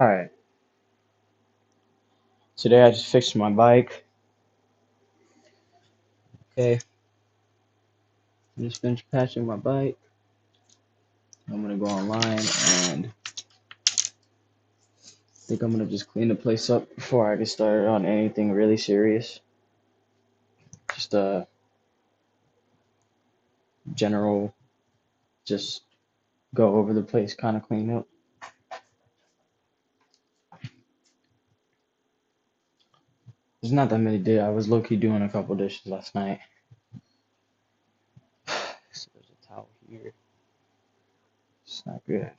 Alright, today I just fixed my bike. Okay, I just finished patching my bike. I'm gonna go online and I think I'm gonna just clean the place up before I get started on anything really serious. Just a general, just go over the place kind of clean up. There's not that many I was low key doing a couple dishes last night. So there's a towel here. It's not good.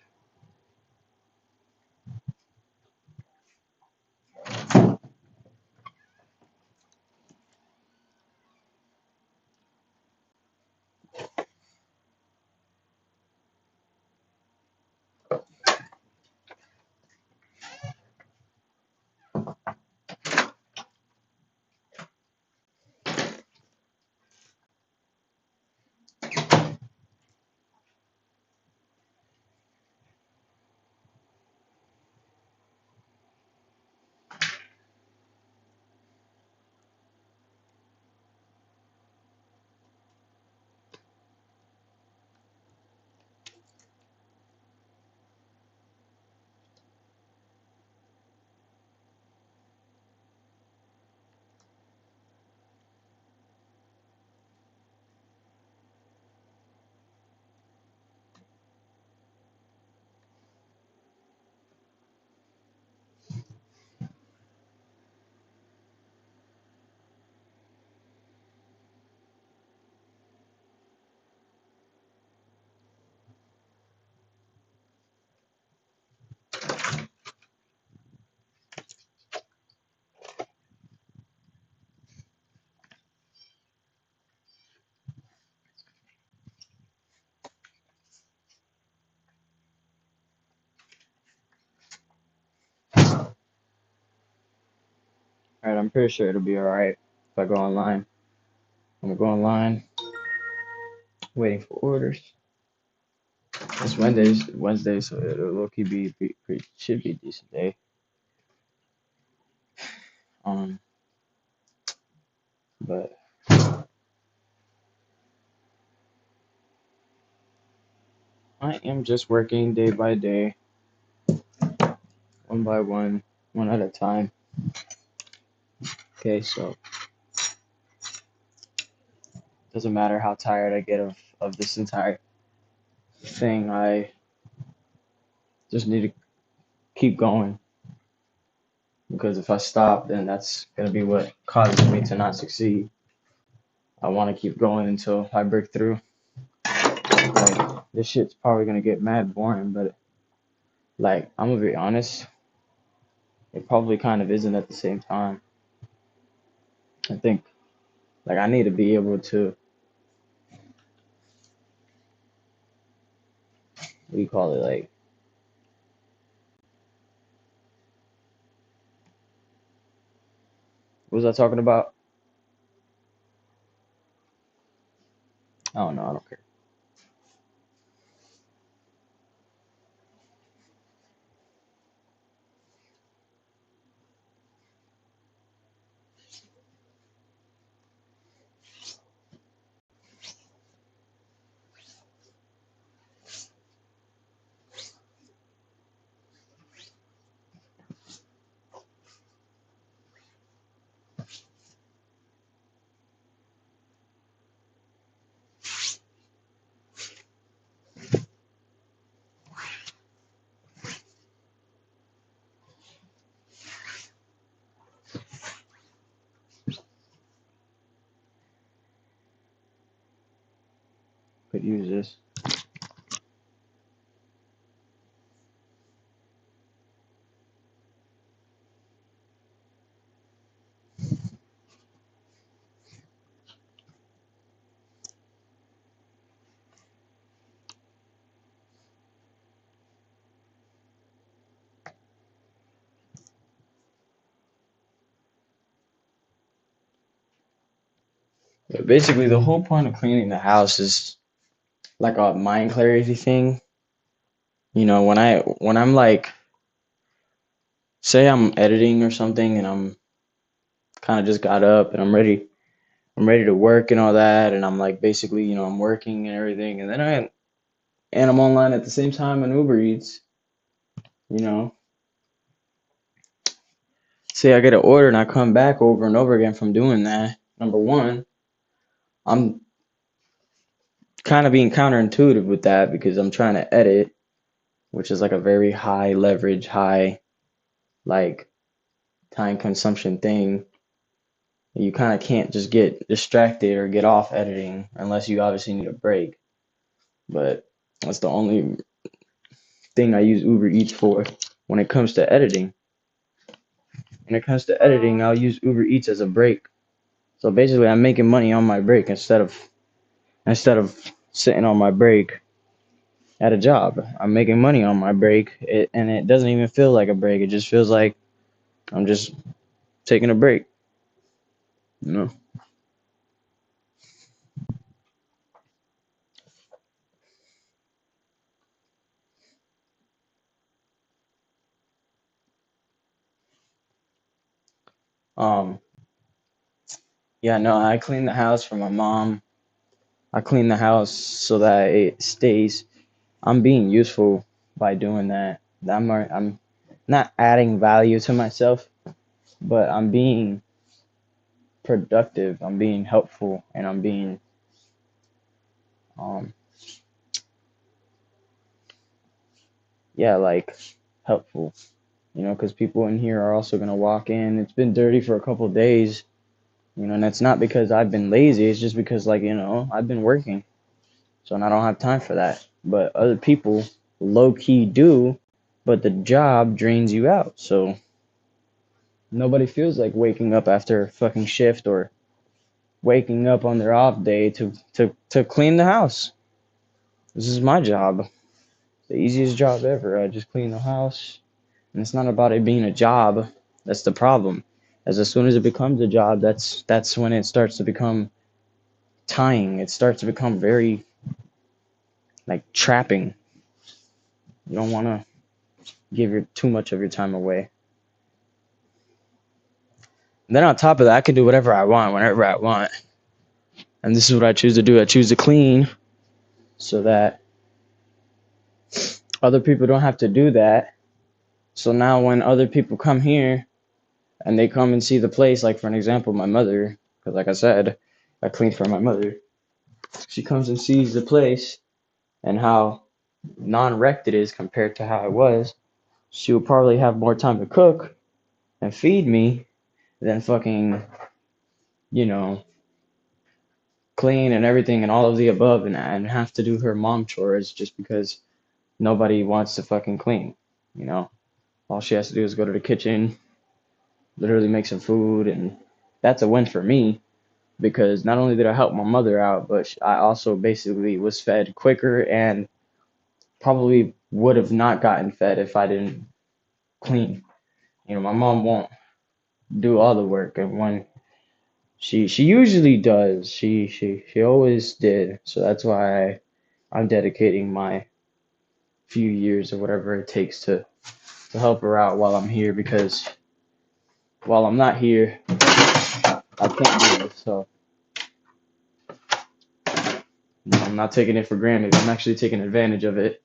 Alright, I'm pretty sure it'll be alright if I go online. I'm gonna go online, waiting for orders. It's Wednesday, so it'll low key should be a decent day. Um, but I am just working day by day, one by one at a time. Okay, so doesn't matter how tired I get of this entire thing, I just need to keep going because if I stop, then that's gonna be what causes me to not succeed. I want to keep going until I break through. Like this shit's probably gonna get mad boring, but like I'm gonna be honest, it probably kind of isn't at the same time. I think like I need to be able to, what do you call it, like what was I talking about? I don't know, I don't care. Could use this. But basically, the whole point of cleaning the house is like a mind clarity thing. You know, when I'm like say I'm editing or something and I'm kind of just got up and I'm ready to work and all that, and I'm like basically, I'm working and everything, and then I'm online at the same time on Uber Eats, you know. Say I get an order and I come back over and over again from doing that. Number one, I'm kind of being counterintuitive with that because I'm trying to edit, which is like a very high leverage, high like time consumption thing. You kind of can't just get distracted or get off editing unless you obviously need a break. But that's the only thing I use Uber Eats for when it comes to editing. When it comes to editing, I'll use Uber Eats as a break. So basically, I'm making money on my break instead of sitting on my break at a job. I'm making money on my break, and it doesn't even feel like a break. It just feels like I'm just taking a break. You know. Um. Yeah. No. I clean the house for my mom. I clean the house so that it stays. I'm being useful by doing that. I'm not adding value to myself, but I'm being productive. I'm being helpful, and I'm being um yeah, like helpful. Because people in here are also gonna walk in. It's been dirty for a couple of days, and that's not because I've been lazy. It's just because like I've been working, so I don't have time for that. But other people low key do, but the job drains you out. So nobody feels like waking up after a fucking shift or waking up on their off day to clean the house. This is my job. The easiest job ever. I just clean the house. And it's not about it being a job. That's the problem. As soon as it becomes a job, that's when it starts to become tying. It starts to become very like trapping. You don't want to give too much of your time away. And then on top of that, I can do whatever I want whenever I want. And this is what I choose to do. I choose to clean so that other people don't have to do that. So now when other people come here and they come and see the place, like for an example, my mother, because like I said, I clean for my mother. She comes and sees the place and how non-wrecked it is compared to how it was. She will probably have more time to cook and feed me than fucking, you know, clean and everything and all of the above and have to do her mom chores just because nobody wants to fucking clean, you know. All she has to do is go to the kitchen, literally make some food, and that's a win for me because not only did I help my mother out, but I also basically was fed quicker and probably would have not gotten fed if I didn't clean. My mom won't do all the work, and when she usually does, she always did. So that's why I'm dedicating my few years or whatever it takes to help her out while I'm here because while I'm not here, I can't do this. So I'm not taking it for granted. I'm actually taking advantage of it.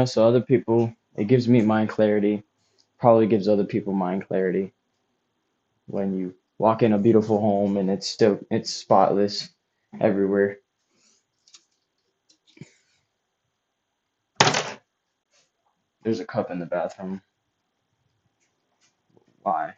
So other people, it gives me mind clarity, probably gives other people mind clarity when you walk in a beautiful home and it's spotless everywhere. There's a cup in the bathroom. Why?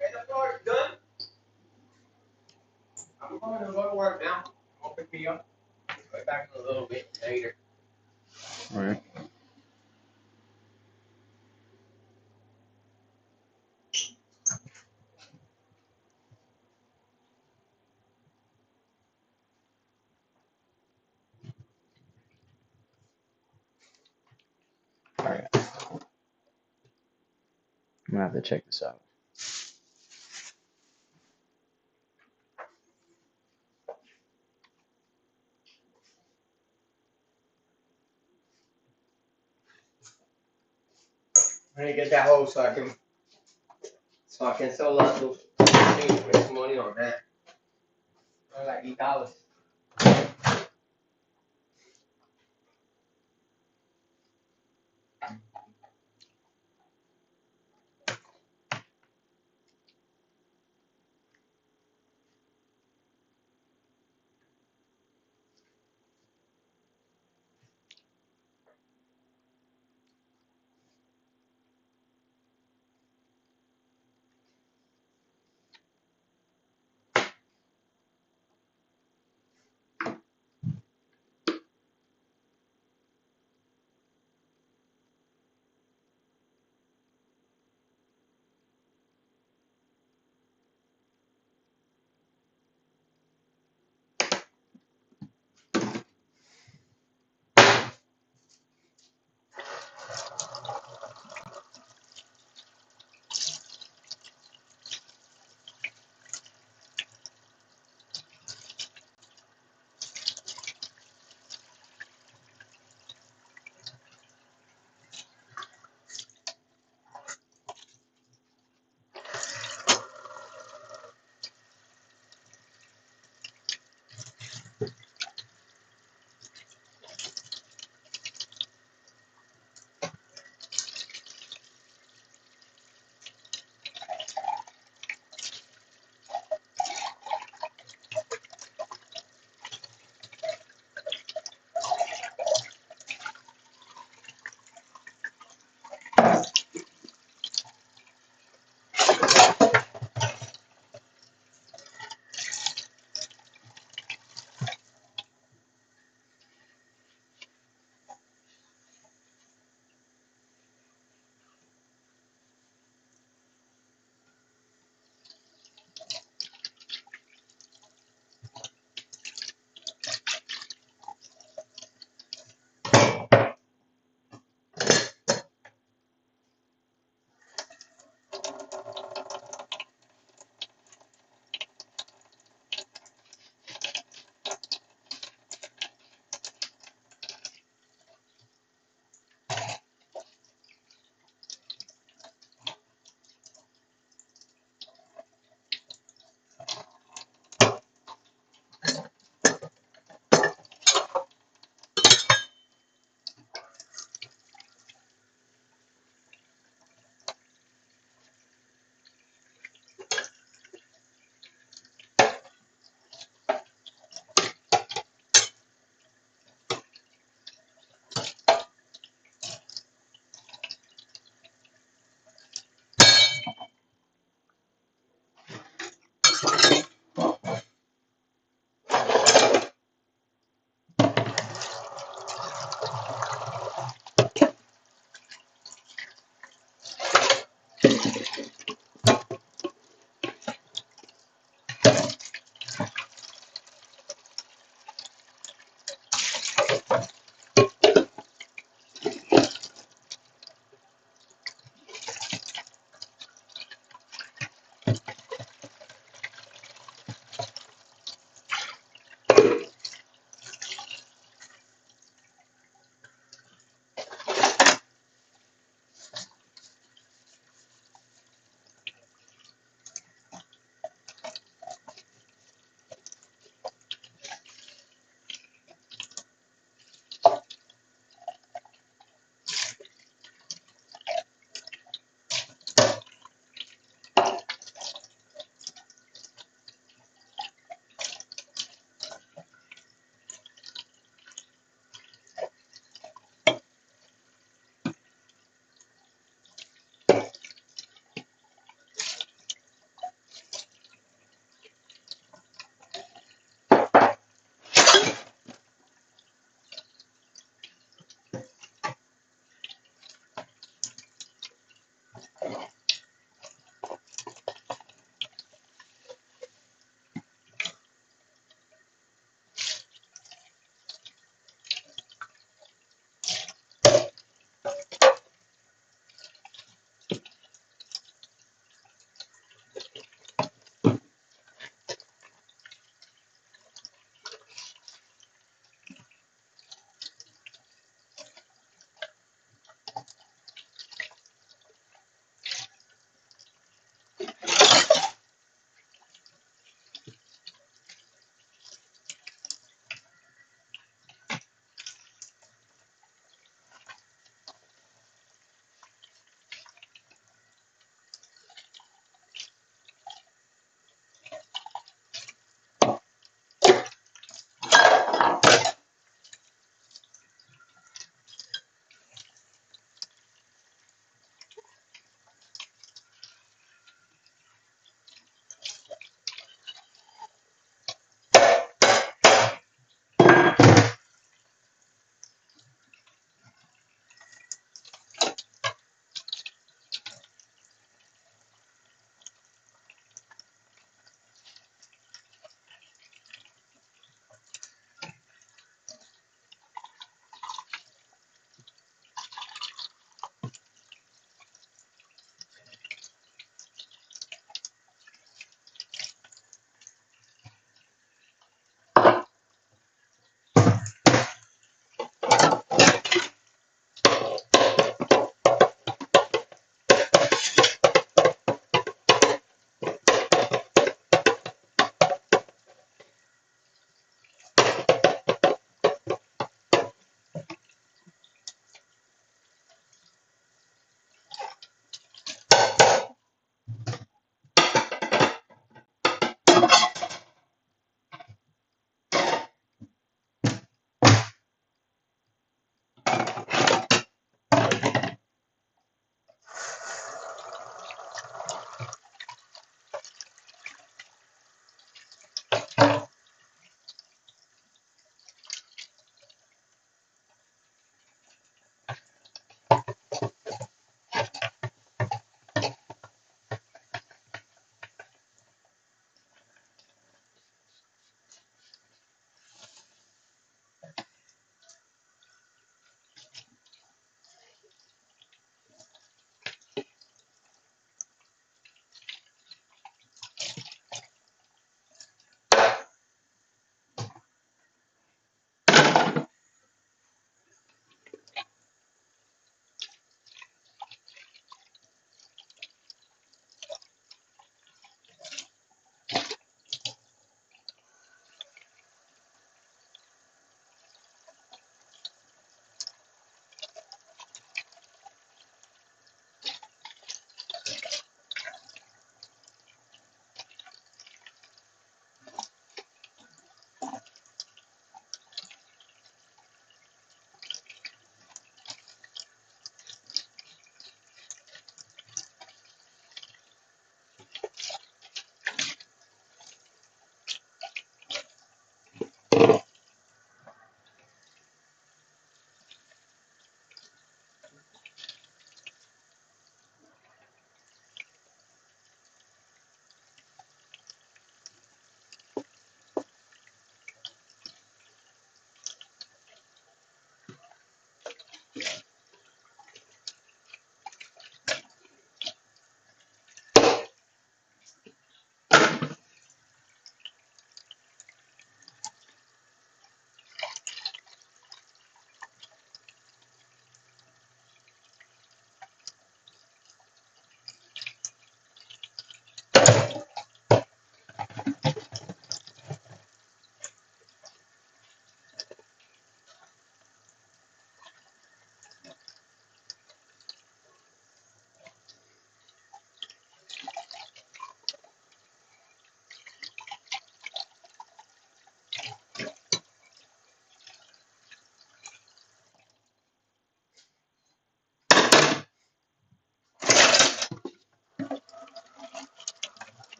Hey, the floor is done. I'm going to go to work now. I'll pick me up. I'll be back in a little bit later. Right. All right. I'm gonna have to check this out. I need to get that hole so I can sell those things and make some money on that. Like $8.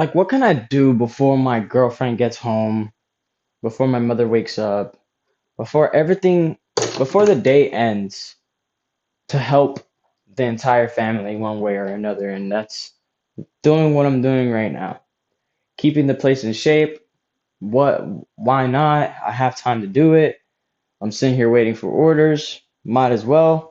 Like, what can I do before my girlfriend gets home, before my mother wakes up, before everything, before the day ends to help the entire family one way or another? And that's doing what I'm doing right now, keeping the place in shape. What, why not? I have time to do it. I'm sitting here waiting for orders. Might as well.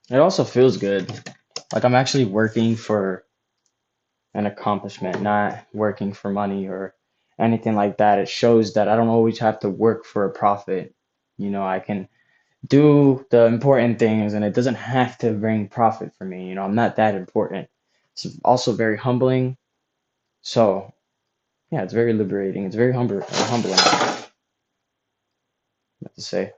It also feels good. Like I'm actually working for an accomplishment, not working for money or anything like that. It shows that I don't always have to work for a profit. I can do the important things and it doesn't have to bring profit for me. I'm not that important. It's also very humbling. So, yeah, it's very liberating. It's very humbling, I have to say.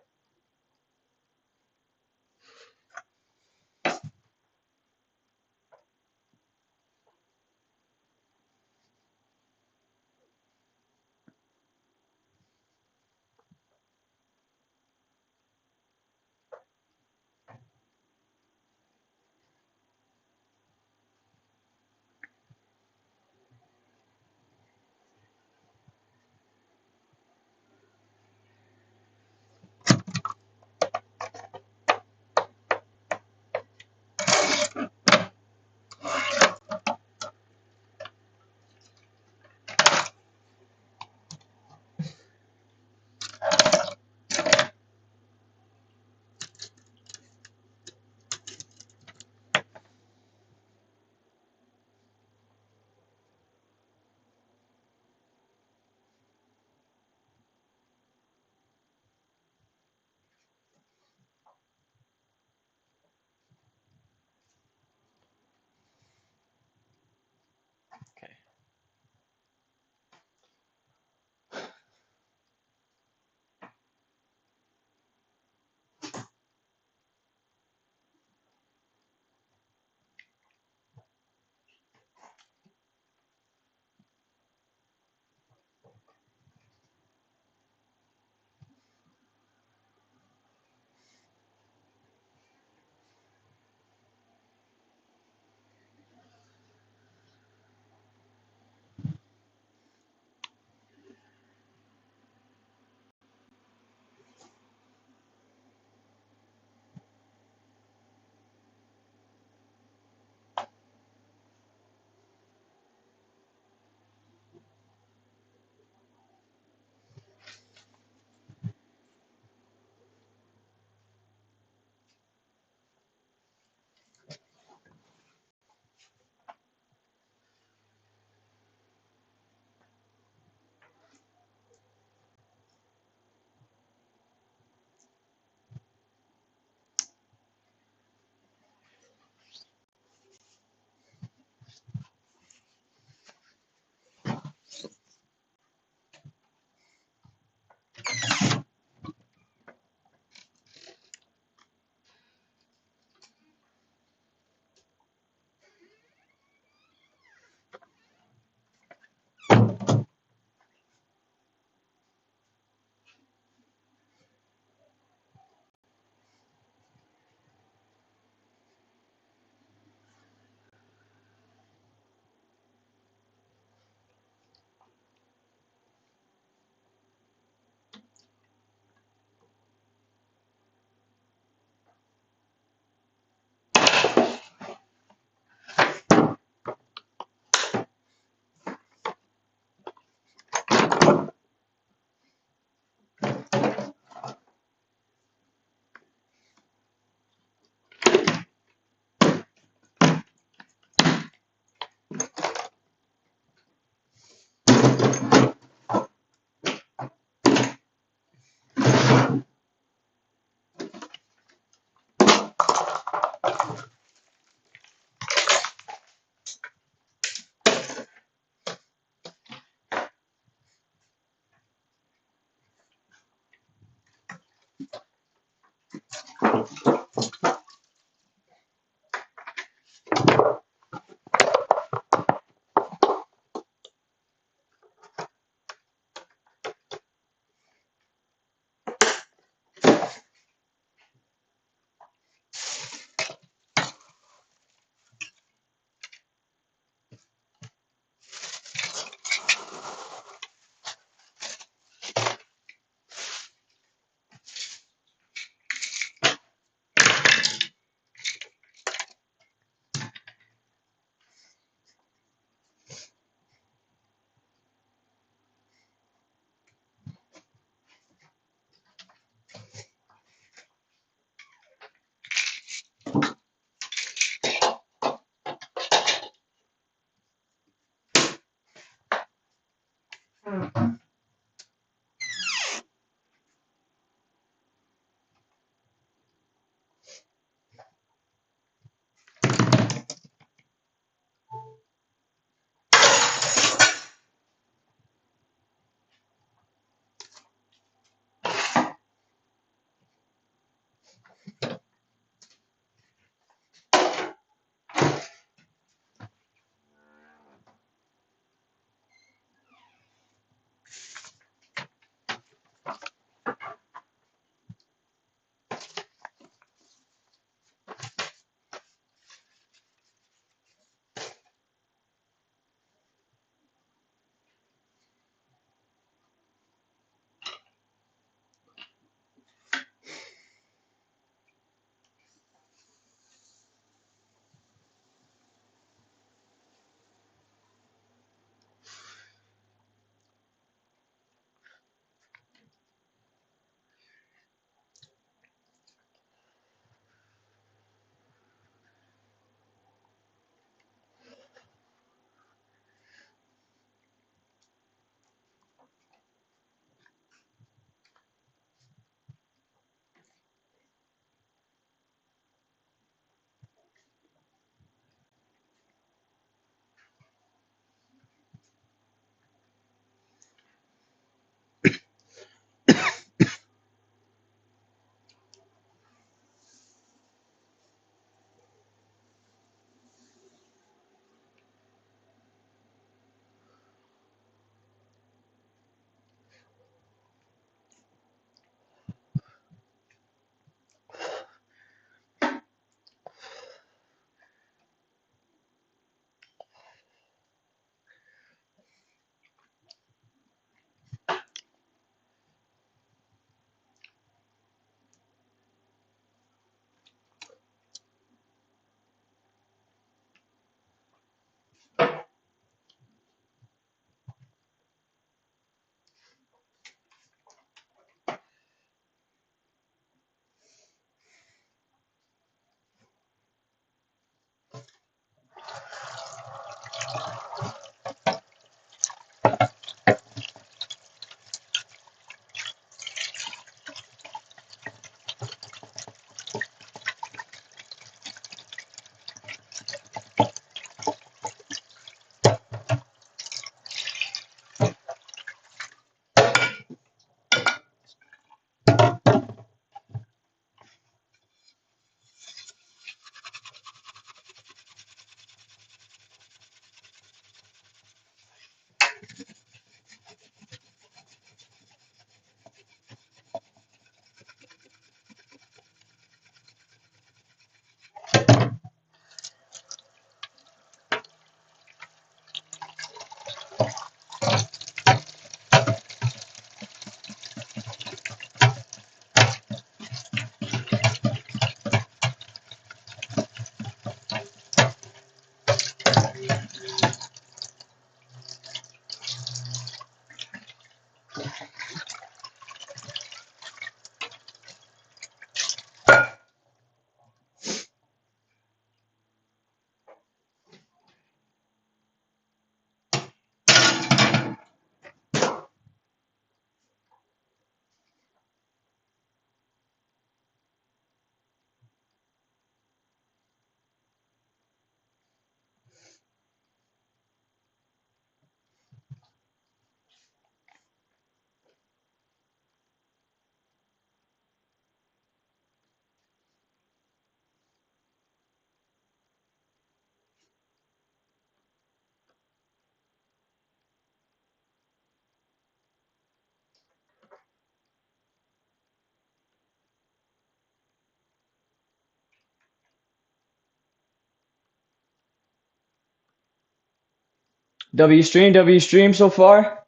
W stream so far?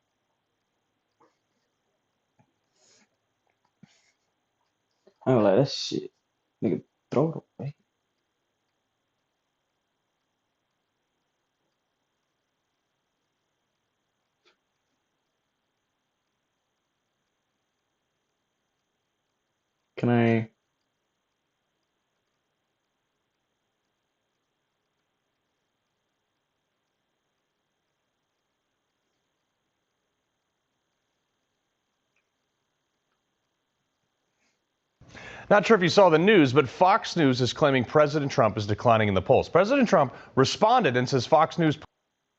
I'm like, that shit. Nigga, throw it away. Can I? Not sure if you saw the news, but Fox News is claiming President Trump is declining in the polls. President Trump responded and says Fox News.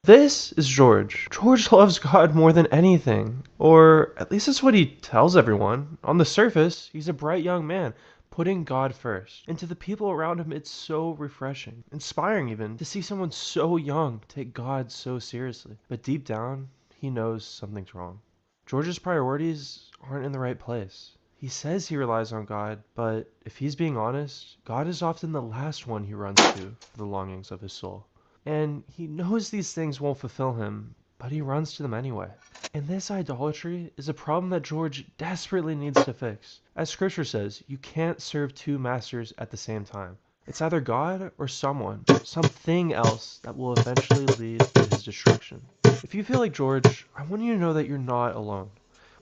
This is George. George loves God more than anything. Or at least that's what he tells everyone. On the surface, he's a bright young man, putting God first. And to the people around him, it's so refreshing, inspiring even, to see someone so young take God so seriously. But deep down, he knows something's wrong. George's priorities aren't in the right place. He says he relies on God, but if he's being honest, God is often the last one he runs to for the longings of his soul. And he knows these things won't fulfill him, but he runs to them anyway. And this idolatry is a problem that George desperately needs to fix. As scripture says, you can't serve two masters at the same time. It's either God or someone, something else that will eventually lead to his destruction. If you feel like George, I want you to know that you're not alone.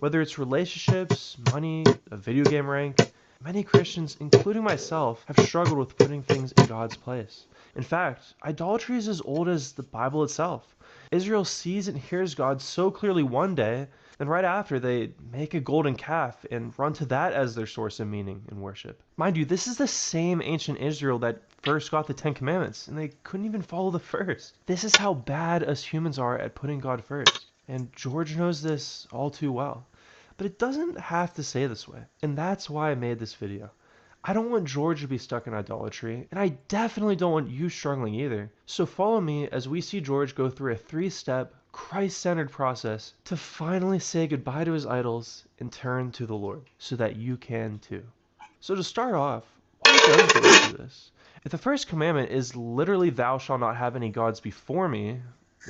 Whether it's relationships, money, a video game rank, many Christians, including myself, have struggled with putting things in God's place. In fact, idolatry is as old as the Bible itself. Israel sees and hears God so clearly one day, then right after they make a golden calf and run to that as their source of meaning and worship. Mind you, this is the same ancient Israel that first got the Ten Commandments, and they couldn't even follow the first. This is how bad us humans are at putting God first. And George knows this all too well. But it doesn't have to stay this way. And that's why I made this video. I don't want George to be stuck in idolatry, and I definitely don't want you struggling either. So follow me as we see George go through a 3-step, Christ-centered process to finally say goodbye to his idols and turn to the Lord, so that you can too. So to start off, why does George do this? If the first commandment is literally thou shalt not have any gods before me,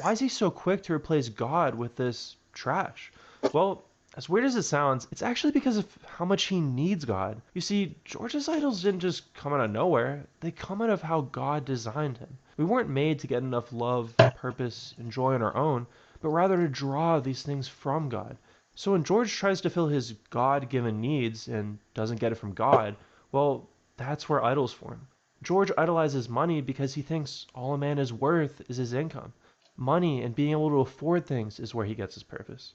why is he so quick to replace God with this trash? Well, as weird as it sounds, it's actually because of how much he needs God. You see, George's idols didn't just come out of nowhere, they come out of how God designed him. We weren't made to get enough love, purpose, and joy on our own, but rather to draw these things from God. So when George tries to fill his God-given needs and doesn't get it from God, well, that's where idols form. George idolizes money because he thinks all a man is worth is his income. Money and being able to afford things is where he gets his purpose.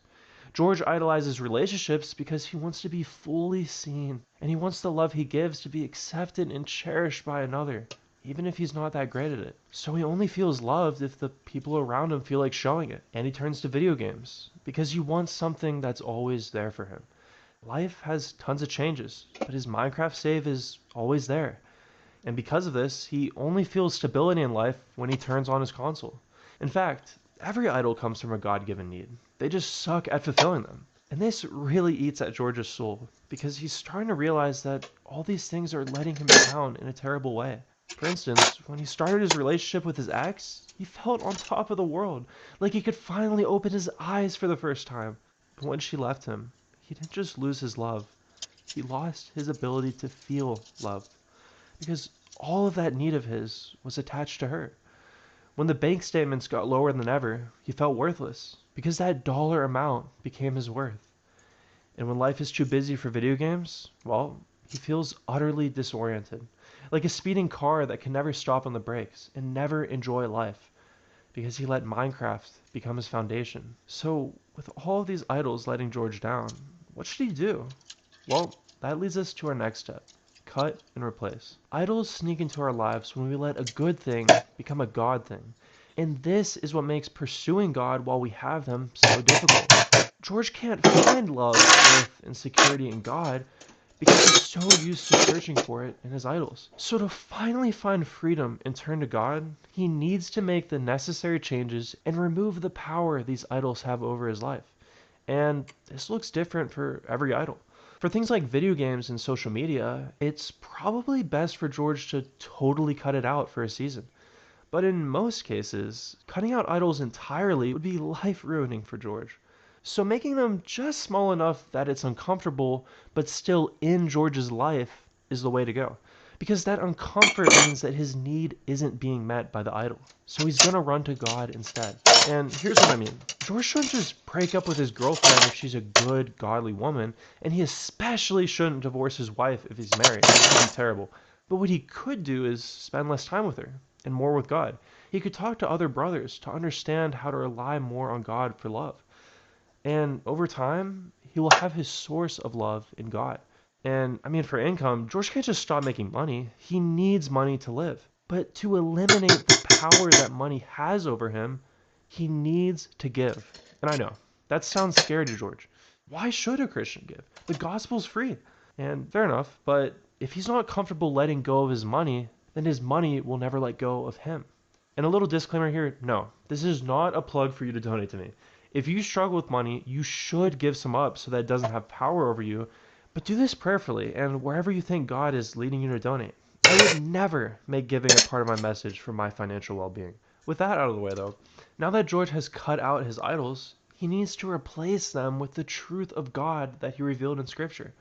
George idolizes relationships because he wants to be fully seen, and he wants the love he gives to be accepted and cherished by another, even if he's not that great at it. So he only feels loved if the people around him feel like showing it. And he turns to video games because he wants something that's always there for him. Life has tons of changes, but his Minecraft save is always there. And because of this, he only feels stability in life when he turns on his console. In fact, every idol comes from a God-given need. They just suck at fulfilling them. And this really eats at George's soul, because he's starting to realize that all these things are letting him down in a terrible way. For instance, when he started his relationship with his ex, he felt on top of the world, like he could finally open his eyes for the first time. But when she left him, he didn't just lose his love, he lost his ability to feel loved, because all of that need of his was attached to her. When the bank statements got lower than ever, he felt worthless, because that dollar amount became his worth. And when life is too busy for video games, well, he feels utterly disoriented, like a speeding car that can never stop on the brakes and never enjoy life, because he let Minecraft become his foundation. So, with all of these idols letting George down, what should he do? Well, that leads us to our next step. Cut and replace. Idols sneak into our lives when we let a good thing become a God thing. And this is what makes pursuing God while we have them so difficult. George can't find love, worth, and security in God because he's so used to searching for it in his idols. So to finally find freedom and turn to God, he needs to make the necessary changes and remove the power these idols have over his life. And this looks different for every idol. For things like video games and social media, it's probably best for George to totally cut it out for a season. But in most cases, cutting out idols entirely would be life-ruining for George. So making them just small enough that it's uncomfortable, but still in George's life, is the way to go. Because that uncomfort means that his need isn't being met by the idol. So he's gonna run to God instead. And here's what I mean. George shouldn't just break up with his girlfriend if she's a good, godly woman, and he especially shouldn't divorce his wife if he's married. That would be terrible. But what he could do is spend less time with her and more with God. He could talk to other brothers to understand how to rely more on God for love. And over time, he will have his source of love in God. And I mean, for income, George can't just stop making money. He needs money to live. But to eliminate the power that money has over him, he needs to give. And I know, that sounds scary to George. Why should a Christian give? The gospel's free. And fair enough, but if he's not comfortable letting go of his money, then his money will never let go of him. And a little disclaimer here, no, this is not a plug for you to donate to me. If you struggle with money, you should give some up so that it doesn't have power over you, but do this prayerfully and wherever you think God is leading you to donate. I would never make giving a part of my message for my financial well-being. With that out of the way though, now that George has cut out his idols, he needs to replace them with the truth of God that he revealed in Scripture.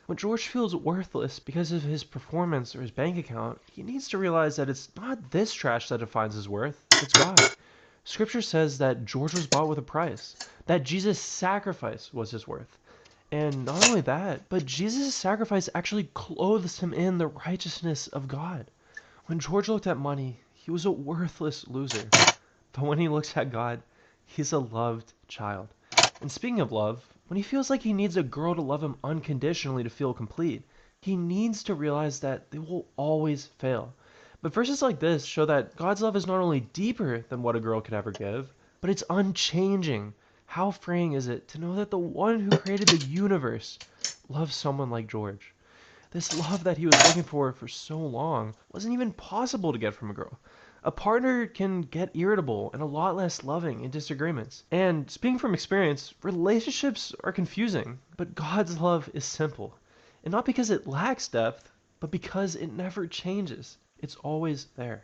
When George feels worthless because of his performance or his bank account, he needs to realize that it's not this trash that defines his worth, it's God. Scripture says that George was bought with a price, that Jesus' sacrifice was his worth. And not only that, but Jesus' sacrifice actually clothes him in the righteousness of God. When George looked at money, he was a worthless loser. But when he looks at God, he's a loved child. And speaking of love, when he feels like he needs a girl to love him unconditionally to feel complete, he needs to realize that they will always fail. But verses like this show that God's love is not only deeper than what a girl could ever give, but it's unchanging. How freeing is it to know that the one who created the universe loves someone like George? This love that he was looking for so long wasn't even possible to get from a girl. A partner can get irritable and a lot less loving in disagreements. And speaking from experience, relationships are confusing, but God's love is simple. And not because it lacks depth, but because it never changes. It's always there.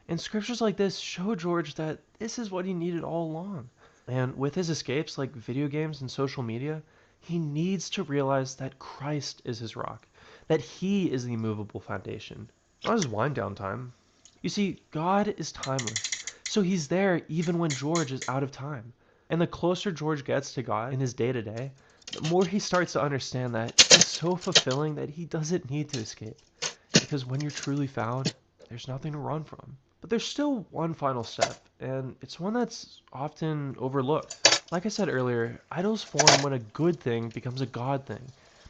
And scriptures like this show George that this is what he needed all along. And with his escapes like video games and social media, he needs to realize that Christ is his rock, that he is the immovable foundation, not his wind down time. You see, God is timeless, so he's there even when George is out of time. And the closer George gets to God in his day-to-day, the more he starts to understand that it's so fulfilling that he doesn't need to escape. Because when you're truly found, there's nothing to run from. But there's still one final step, and it's one that's often overlooked. Like I said earlier, idols form when a good thing becomes a God thing.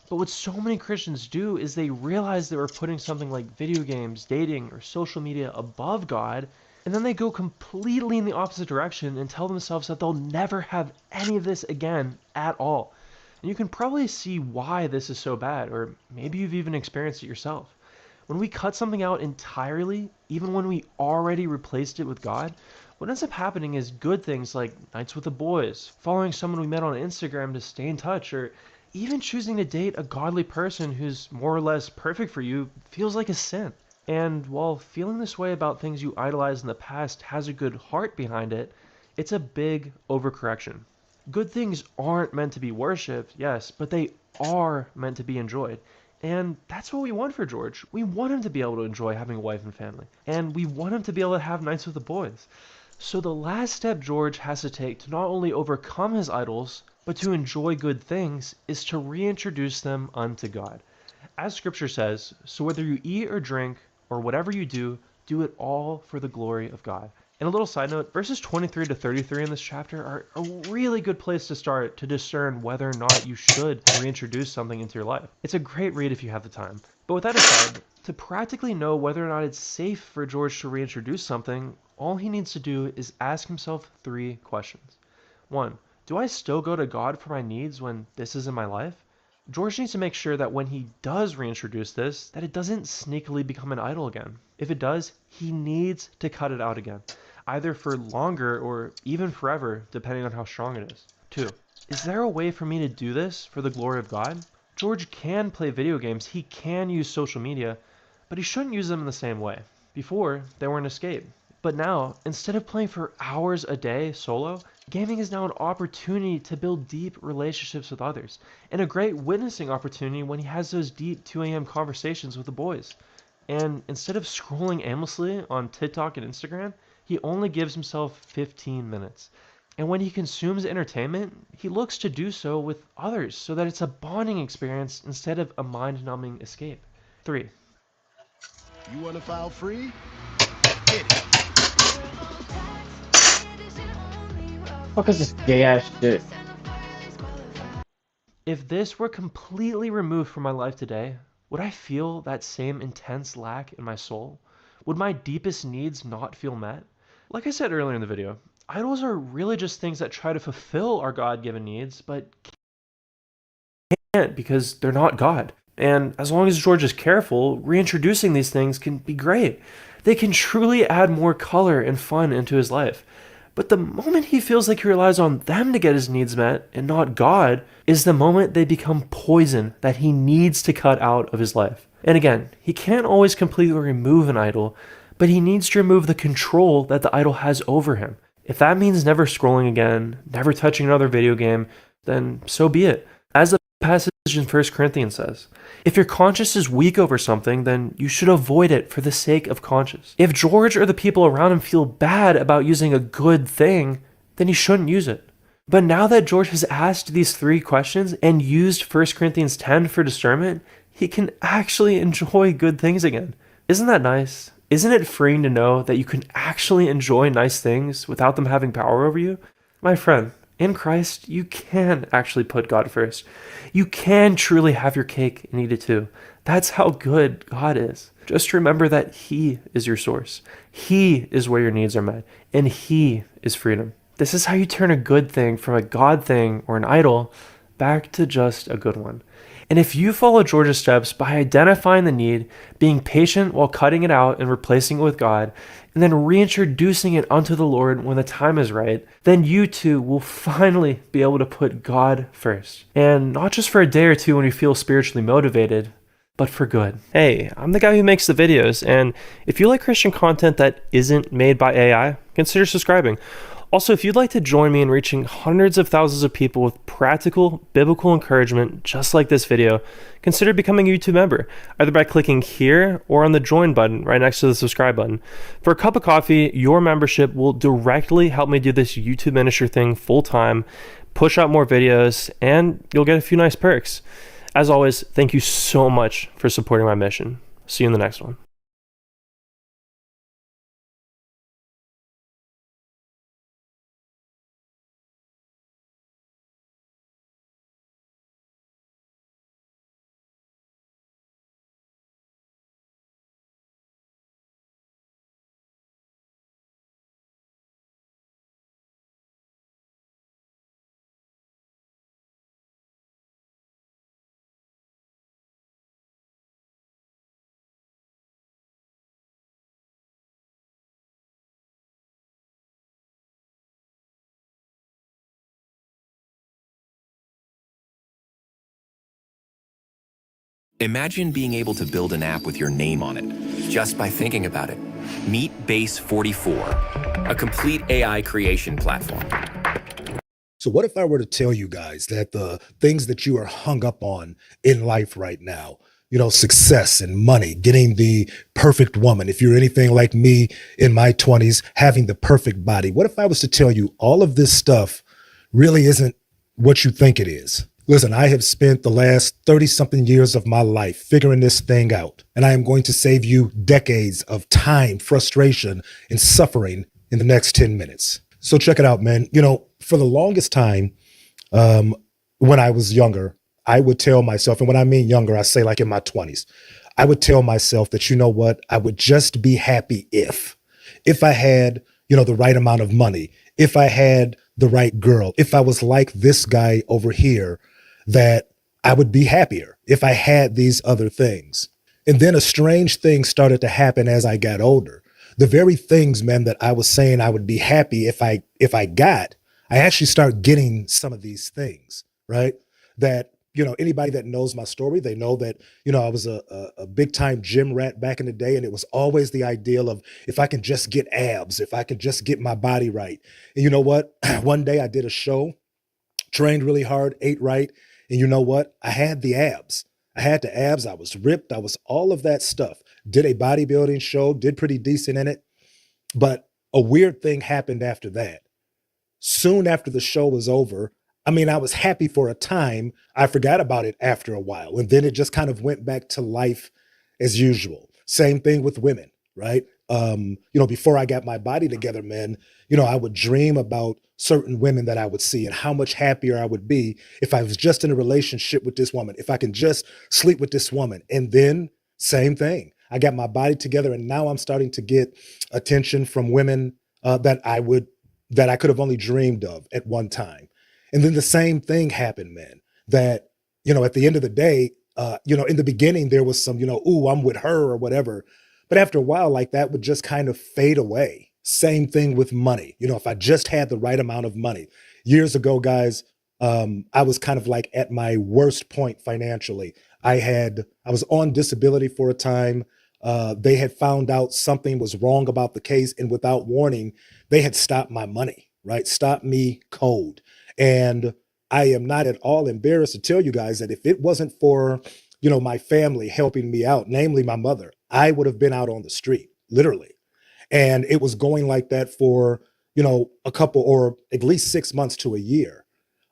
But what so many Christians do is they realize they were putting something like video games, dating, or social media above God, and then they go completely in the opposite direction and tell themselves that they'll never have any of this again at all. And you can probably see why this is so bad, or maybe you've even experienced it yourself. When we cut something out entirely, even when we already replaced it with God, what ends up happening is good things like nights with the boys, following someone we met on Instagram to stay in touch, or even choosing to date a godly person who's more or less perfect for you feels like a sin. And while feeling this way about things you idolized in the past has a good heart behind it, it's a big overcorrection. Good things aren't meant to be worshipped, yes, but they are meant to be enjoyed. And that's what we want for George. We want him to be able to enjoy having a wife and family. And we want him to be able to have nights with the boys. So the last step George has to take to not only overcome his idols, but to enjoy good things, is to reintroduce them unto God. As scripture says, so whether you eat or drink, or whatever you do, do it all for the glory of God. And a little side note, verses 23 to 33 in this chapter are a really good place to start to discern whether or not you should reintroduce something into your life. It's a great read if you have the time. But with that aside, to practically know whether or not it's safe for George to reintroduce something, all he needs to do is ask himself 3 questions. 1. Do I still go to God for my needs when this is in my life? George needs to make sure that when he does reintroduce this, that it doesn't sneakily become an idol again. If it does, he needs to cut it out again, either for longer or even forever, depending on how strong it is. 2. Is there a way for me to do this for the glory of God? George can play video games, he can use social media, but he shouldn't use them in the same way. Before, they were an escape. But now, instead of playing for hours a day solo, gaming is now an opportunity to build deep relationships with others, and a great witnessing opportunity when he has those deep 2 a.m. conversations with the boys. And instead of scrolling aimlessly on TikTok and Instagram, he only gives himself 15 minutes. And when he consumes entertainment, he looks to do so with others so that it's a bonding experience instead of a mind-numbing escape. 3. You want to file free? Hit it. Fuck is this gay ass shit? If this were completely removed from my life today, would I feel that same intense lack in my soul? Would my deepest needs not feel met? Like I said earlier in the video, idols are really just things that try to fulfill our God-given needs, but can't because they're not God. And as long as George is careful, reintroducing these things can be great. They can truly add more color and fun into his life. But the moment he feels like he relies on them to get his needs met and not God is the moment they become poison that he needs to cut out of his life. And again, he can't always completely remove an idol, but he needs to remove the control that the idol has over him. If that means never scrolling again, never touching another video game, then so be it. As the passage in 1 Corinthians says, if your conscience is weak over something, then you should avoid it for the sake of conscience. If George or the people around him feel bad about using a good thing, then he shouldn't use it. But now that George has asked these 3 questions and used 1 Corinthians 10 for discernment, he can actually enjoy good things again. Isn't that nice? Isn't it freeing to know that you can actually enjoy nice things without them having power over you? My friend, in Christ, you can actually put God first. You can truly have your cake and eat it too. That's how good God is. Just remember that He is your source. He is where your needs are met, and He is freedom. This is how you turn a good thing from a God thing or an idol back to just a good one. And if you follow George's steps by identifying the need, being patient while cutting it out and replacing it with God, and then reintroducing it unto the Lord when the time is right, then you too will finally be able to put God first. And not just for a day or two when you feel spiritually motivated, but for good. Hey, I'm the guy who makes the videos, and if you like Christian content that isn't made by AI, consider subscribing. Also, if you'd like to join me in reaching hundreds of thousands of people with practical, biblical encouragement just like this video, consider becoming a YouTube member, either by clicking here or on the join button right next to the subscribe button. For a cup of coffee, your membership will directly help me do this YouTube ministry thing full time, push out more videos, and you'll get a few nice perks. As always, thank you so much for supporting my mission. See you in the next one. Imagine being able to build an app with your name on it, just by thinking about it. Meet Base 44, a complete AI creation platform. So what if I were to tell you guys that the things that you are hung up on in life right now, success and money, getting the perfect woman, if you're anything like me in my 20s, having the perfect body, what if I was to tell you all of this stuff really isn't what you think it is? Listen, I have spent the last 30-something years of my life figuring this thing out, and I am going to save you decades of time, frustration, and suffering in the next 10 minutes. So check it out, man. For the longest time, when I was younger, I would tell myself, and when I mean younger, I say like in my 20s, I would tell myself that, you know what, I would just be happy if I had, the right amount of money, if I had the right girl, if I was like this guy over here, that I would be happier if I had these other things. And then a strange thing started to happen as I got older. The very things, man, that I was saying I would be happy if I got, I actually start getting some of these things, right? That anybody that knows my story, they know that, I was a big time gym rat back in the day. And it was always the ideal of, if I can just get abs, if I can just get my body right. And you know what? One day I did a show, trained really hard, ate right. And you know what? I had the abs. I had the abs. I was ripped. I was all of that stuff. Did a bodybuilding show, did pretty decent in it. But a weird thing happened after that. Soon after the show was over, I mean, I was happy for a time. I forgot about it after a while. And then it just kind of went back to life as usual. Same thing with women, right? Before I got my body together, man, I would dream about certain women that I would see and how much happier I would be if I was just in a relationship with this woman, if I can just sleep with this woman. And then same thing. I got my body together and now I'm starting to get attention from women that I could have only dreamed of at one time. And then the same thing happened, man, that, at the end of the day, in the beginning, there was some, ooh, I'm with her or whatever. But after a while, like that would just kind of fade away. Same thing with money. If I just had the right amount of money. Years ago, guys, I was kind of like at my worst point financially. I was on disability for a time. They had found out something was wrong about the case. And without warning, they had stopped my money, right? Stopped me cold. And I am not at all embarrassed to tell you guys that if it wasn't for, my family helping me out, namely my mother, I would have been out on the street, literally. And it was going like that for, a couple or at least 6 months to a year,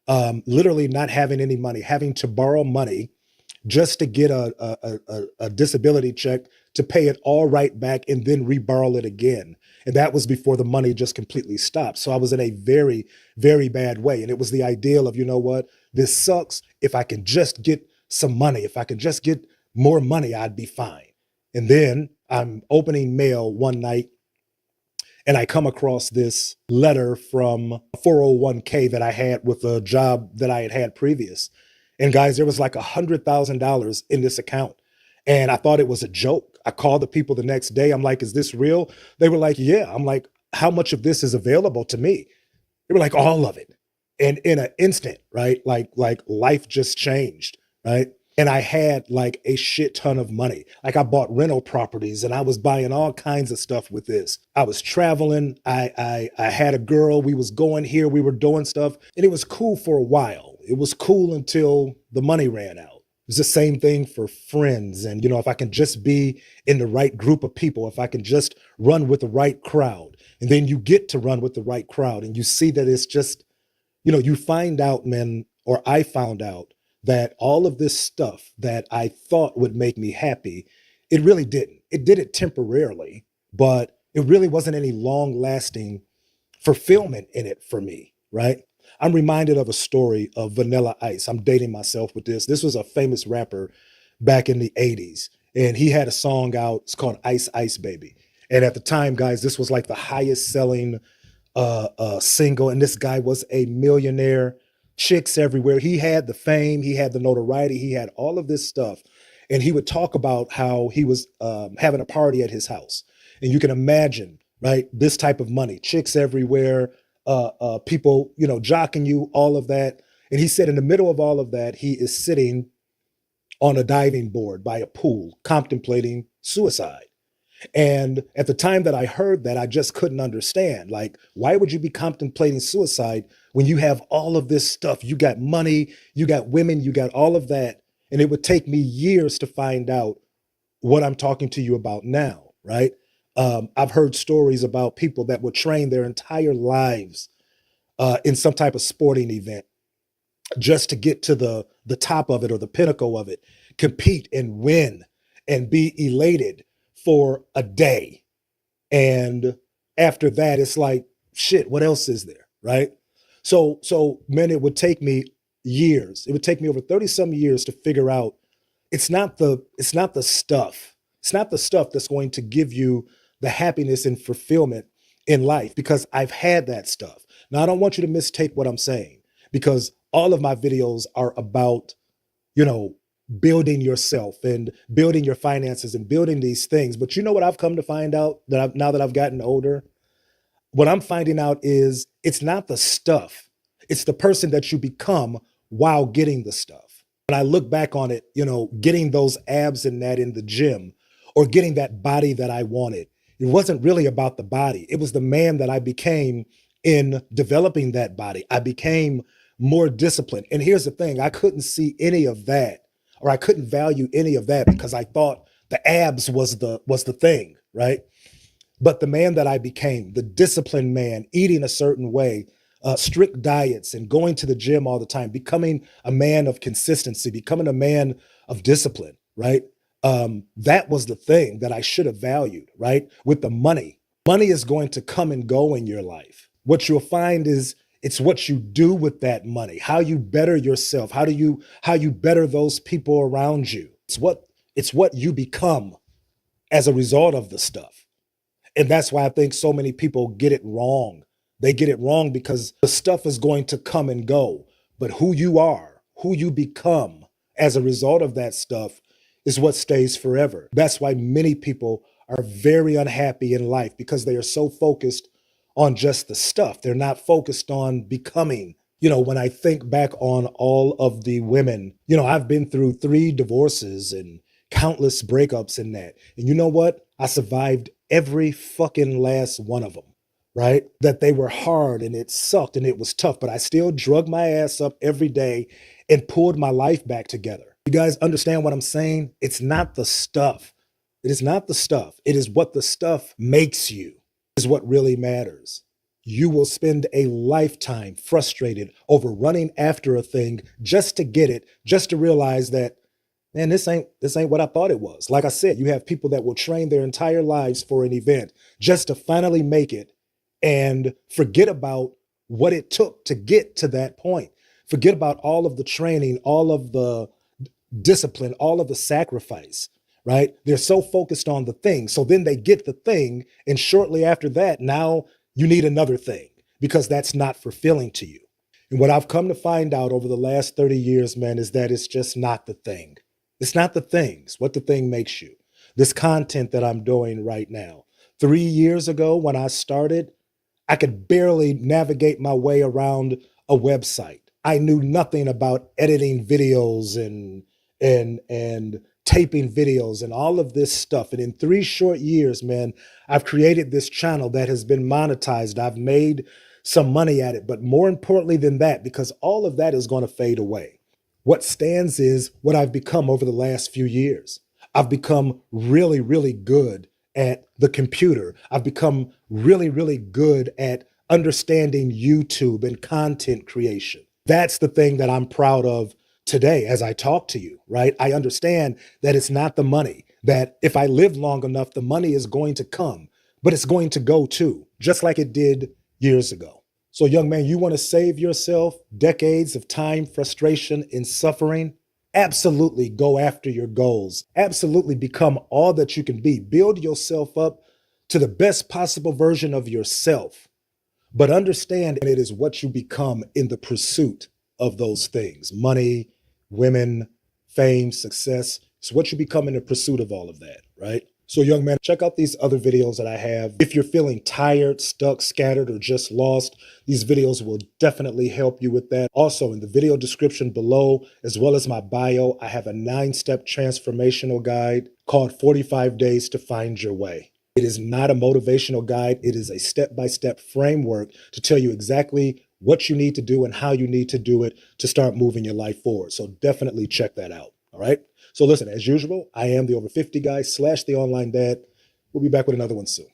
literally not having any money, having to borrow money just to get a disability check to pay it all right back and then reborrow it again. And that was before the money just completely stopped. So I was in a very, very bad way. And it was the ideal of, this sucks. If I can just get some money, if I can just get more money, I'd be fine. And then I'm opening mail one night and I come across this letter from a 401k that I had with a job that I had had previous. And guys, there was like $100,000 in this account. And I thought it was a joke. I called the people the next day. I'm like, is this real? They were like, yeah. I'm like, how much of this is available to me? They were like, all of it. And in an instant, right? Like life just changed, right? And I had like a shit ton of money. Like I bought rental properties and I was buying all kinds of stuff with this. I was traveling. I had a girl. We was going here. We were doing stuff. And it was cool for a while. It was cool until the money ran out. It's the same thing for friends. And, if I can just be in the right group of people, if I can just run with the right crowd, and then you get to run with the right crowd and you see that it's just, you find out, man, or I found out that all of this stuff that I thought would make me happy, it really didn't. It did it temporarily, but it really wasn't any long lasting fulfillment in it for me, right? I'm reminded of a story of Vanilla Ice. I'm dating myself with this. This was a famous rapper back in the 80s. And he had a song out. It's called Ice Ice Baby. And at the time, guys, this was like the highest selling single. And this guy was a millionaire, chicks everywhere. He had the fame. He had the notoriety. He had all of this stuff. And he would talk about how he was having a party at his house. And you can imagine, right? This type of money, chicks everywhere, people, jocking you, all of that. And he said in the middle of all of that, he is sitting on a diving board by a pool, contemplating suicide. And at the time that I heard that, I just couldn't understand. Like, why would you be contemplating suicide when you have all of this stuff? You got money, you got women, you got all of that. And it would take me years to find out what I'm talking to you about now, right? I've heard stories about people that would train their entire lives in some type of sporting event just to get to the top of it or the pinnacle of it, compete and win and be elated for a day. And after that, it's like, shit, what else is there, right? So man, it would take me years. It would take me over 30 some years to figure out it's not the stuff. It's not the stuff that's going to give you the happiness and fulfillment in life, because I've had that stuff. Now, I don't want you to mistake what I'm saying, because all of my videos are about, building yourself and building your finances and building these things. But you know what I've come to find out now that I've gotten older? What I'm finding out is it's not the stuff. It's the person that you become while getting the stuff. When I look back on it, getting those abs and that in the gym or getting that body that I wanted, it wasn't really about the body. It was the man that I became in developing that body. I became more disciplined. And here's the thing, I couldn't see any of that, or I couldn't value any of that because I thought the abs was the thing, right? But the man that I became, the disciplined man, eating a certain way, strict diets and going to the gym all the time, becoming a man of consistency, becoming a man of discipline, right? That was the thing that I should have valued, right? With the money. Money is going to come and go in your life. What you'll find is it's what you do with that money, how you better yourself, how you better those people around you. It's what you become as a result of the stuff. And that's why I think so many people get it wrong. They get it wrong because the stuff is going to come and go. But who you are, who you become as a result of that stuff is what stays forever. That's why many people are very unhappy in life because they are so focused on just the stuff. They're not focused on becoming. When I think back on all of the women, I've been through 3 divorces and countless breakups in that. And you know what? I survived every fucking last one of them, right? That they were hard and it sucked and it was tough, but I still drug my ass up every day and pulled my life back together. You guys understand what I'm saying? It's not the stuff. It is not the stuff. It is what the stuff makes you is what really matters. You will spend a lifetime frustrated over running after a thing just to get it, just to realize that, man, this ain't what I thought it was. Like I said, you have people that will train their entire lives for an event just to finally make it and forget about what it took to get to that point. Forget about all of the training, all of the discipline, all of the sacrifice, right? They're so focused on the thing. So then they get the thing. And shortly after that, now you need another thing because that's not fulfilling to you. And what I've come to find out over the last 30 years, man, is that it's just not the thing. It's not the things, what the thing makes you. This content that I'm doing right now. 3 years ago when I started, I could barely navigate my way around a website. I knew nothing about editing videos and taping videos and all of this stuff. And in 3 short years, man, I've created this channel that has been monetized. I've made some money at it. But more importantly than that, because all of that is going to fade away, what stands is what I've become over the last few years. I've become really, really good at the computer. I've become really, really good at understanding YouTube and content creation. That's the thing that I'm proud of today as I talk to you, right? I understand that it's not the money, that if I live long enough, the money is going to come, but it's going to go too, just like it did years ago. So young man, you want to save yourself decades of time, frustration, and suffering? Absolutely go after your goals. Absolutely become all that you can be. Build yourself up to the best possible version of yourself. But understand it is what you become in the pursuit of those things. Money, women, fame, success. It's what you become in the pursuit of all of that, right? So young man, check out these other videos that I have. If you're feeling tired, stuck, scattered, or just lost, these videos will definitely help you with that. Also, in the video description below, as well as my bio, I have a 9-step transformational guide called 45 Days to Find Your Way. It is not a motivational guide. It is a step-by-step framework to tell you exactly what you need to do and how you need to do it to start moving your life forward. So definitely check that out. All right. So listen, as usual, I am the Over 50 guy / the online dad. We'll be back with another one soon.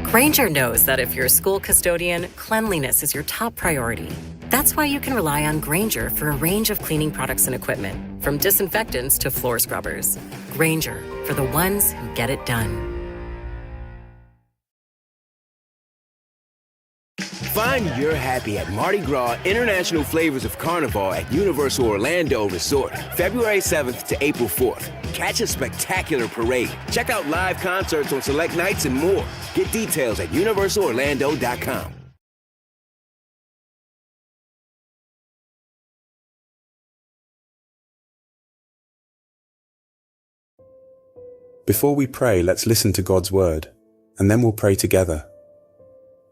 Grainger knows that if you're a school custodian, cleanliness is your top priority. That's why you can rely on Grainger for a range of cleaning products and equipment, from disinfectants to floor scrubbers. Grainger, for the ones who get it done. Find your happy at Mardi Gras International Flavors of Carnival at Universal Orlando Resort, February 7th to April 4th. Catch a spectacular parade. Check out live concerts on select nights and more. Get details at universalorlando.com. Before we pray, let's listen to God's word, and then we'll pray together.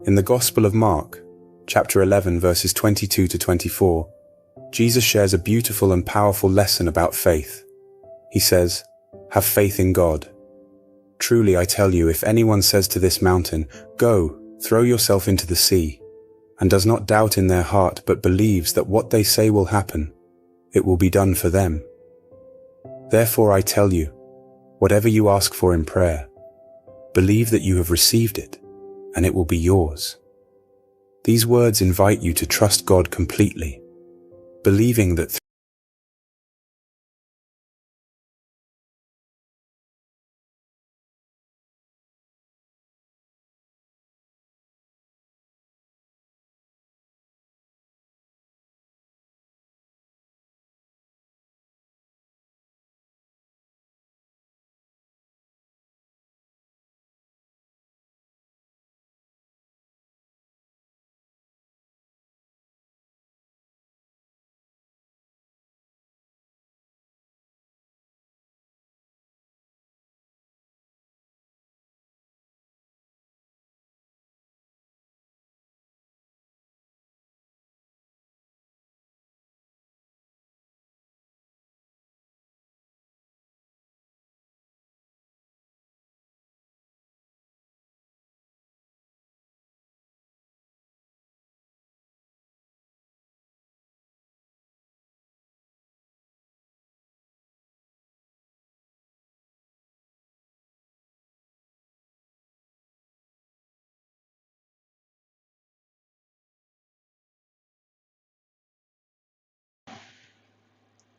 In the Gospel of Mark, chapter 11, verses 22 to 24, Jesus shares a beautiful and powerful lesson about faith. He says, "Have faith in God. Truly, I tell you, if anyone says to this mountain, 'Go, throw yourself into the sea,' and does not doubt in their heart, but believes that what they say will happen, it will be done for them. Therefore, I tell you, whatever you ask for in prayer, believe that you have received it, and it will be yours." These words invite you to trust God completely, believing that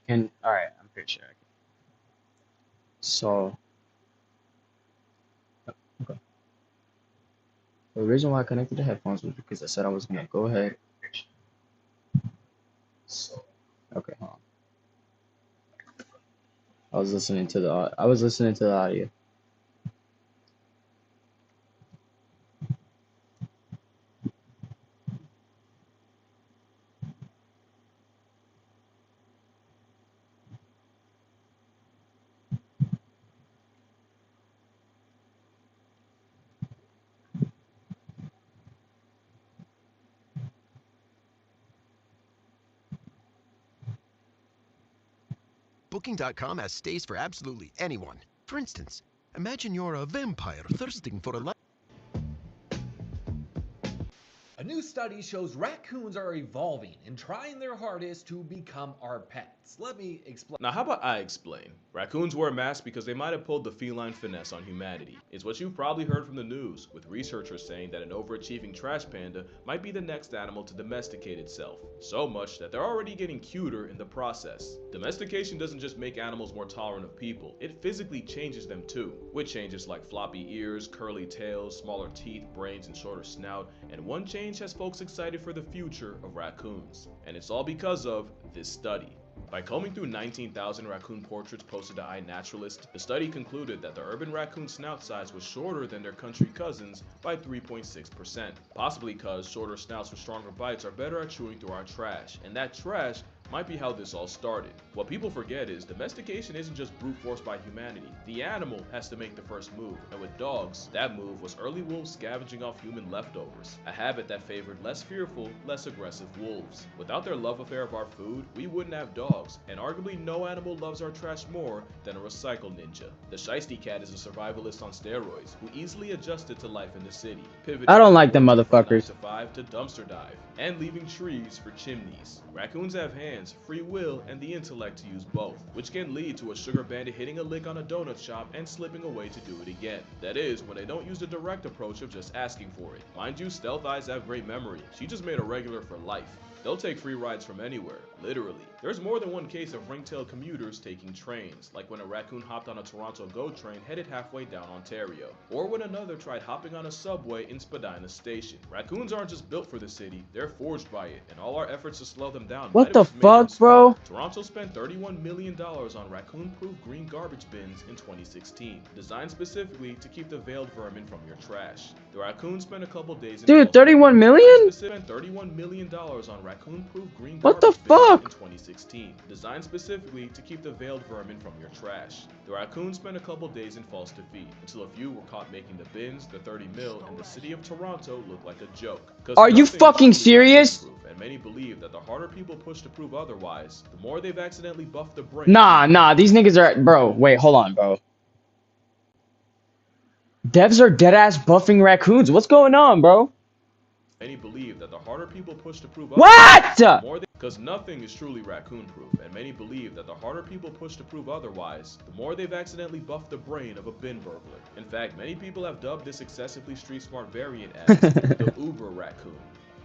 And all right, I'm pretty sure I can. So, okay. The reason why I connected the headphones was because I said I was gonna go ahead. So, okay, hold on. I was listening to the audio. Booking.com has stays for absolutely anyone. For instance, imagine you're a vampire thirsting for a life. A new study shows raccoons are evolving and trying their hardest to become our pets. Let me explain. Now, how about I explain? Raccoons wear masks because they might have pulled the feline finesse on humanity. It's what you've probably heard from the news, with researchers saying that an overachieving trash panda might be the next animal to domesticate itself. So much that they're already getting cuter in the process. Domestication doesn't just make animals more tolerant of people, it physically changes them too, with changes like floppy ears, curly tails, smaller teeth, brains, and shorter snout, and one change has folks excited for the future of raccoons. And it's all because of this study. By combing through 19,000 raccoon portraits posted to iNaturalist, the study concluded that the urban raccoon snout size was shorter than their country cousins by 3.6%, possibly because shorter snouts with stronger bites are better at chewing through our trash, and that trash might be how this all started. What people forget is domestication isn't just brute force by humanity. The animal has to make the first move, and with dogs, that move was early wolves scavenging off human leftovers, a habit that favored less fearful, less aggressive wolves. Without their love affair of our food, we wouldn't have dogs, and arguably no animal loves our trash more than a recycle ninja. The Shiesty cat is a survivalist on steroids who easily adjusted to life in the city, pivoting I don't like them motherfuckers. from 9 to 5 to dumpster dive, and leaving trees for chimneys. Raccoons have hands, free will, and the intellect to use both, which can lead to a sugar bandit hitting a lick on a donut shop and slipping away to do it again. That is, when they don't use the direct approach of just asking for it. Mind you, Stealth Eyes have great memory. She just made a regular for life. They'll take free rides from anywhere, literally. There's more than one case of ringtail commuters taking trains, like when a raccoon hopped on a Toronto GO train headed halfway down Ontario, or when another tried hopping on a subway in Spadina Station. Raccoons aren't just built for the city, they're forged by it, and all our efforts to slow them down. What the fuck, bro? Toronto spent $31 million on raccoon-proof green garbage bins in 2016, designed specifically to keep the veiled vermin from your trash. The raccoons spent a couple days in Dude, 31 million? Spent $31 million on raccoon-proof green What the garbage bins fuck? in 2016, designed specifically to keep the veiled vermin from your trash. The raccoons spent a couple days in false defeat, until a few were caught making the bins, the 30 mil, and the city of Toronto look like a joke. 'Cause Are you nothing is fucking truly serious? raccoon-proof, and many believe that the harder people push to prove otherwise, the more they've accidentally buffed the brain. Nah, these niggas are, bro, wait, hold on, bro. Devs are deadass buffing raccoons. What's going on, bro? Many believe that the harder people push to prove What? Because nothing is truly raccoon-proof, and many believe that the harder people push to prove otherwise, the more they've accidentally buffed the brain of a bin burglar. In fact, many people have dubbed this excessively street-smart variant as the Uber raccoon.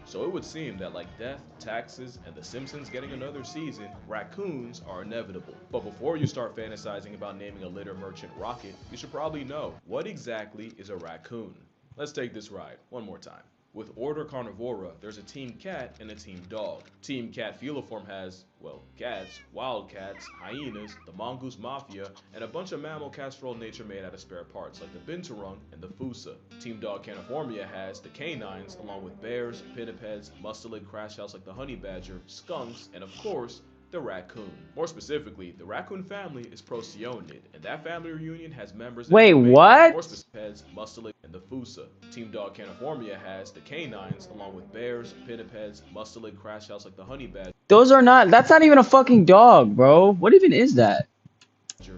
So it would seem that like death, taxes, and The Simpsons getting another season, raccoons are inevitable. But before you start fantasizing about naming a litter merchant Rocket, you should probably know, what exactly is a raccoon? Let's take this ride one more time. With Order Carnivora, there's a Team Cat and a Team Dog. Team Cat Feliform has, well, cats, wildcats, hyenas, the Mongoose Mafia, and a bunch of mammal casserole nature made out of spare parts like the Binturong and the Fusa. Team Dog Caniformia has the canines, along with bears, pinnipeds, mustelid crashouts like the honey badger, skunks, and of course, the raccoon. More specifically, the raccoon family is Procyon, and that family reunion has members that Wait, what? More specific, mustelid, and the Fusa. Team Dog Caniformia has the canines, along with bears, pinnipeds, mustelid crashouts like the honey badger. Those are not, that's not even a fucking dog, bro. What even is that?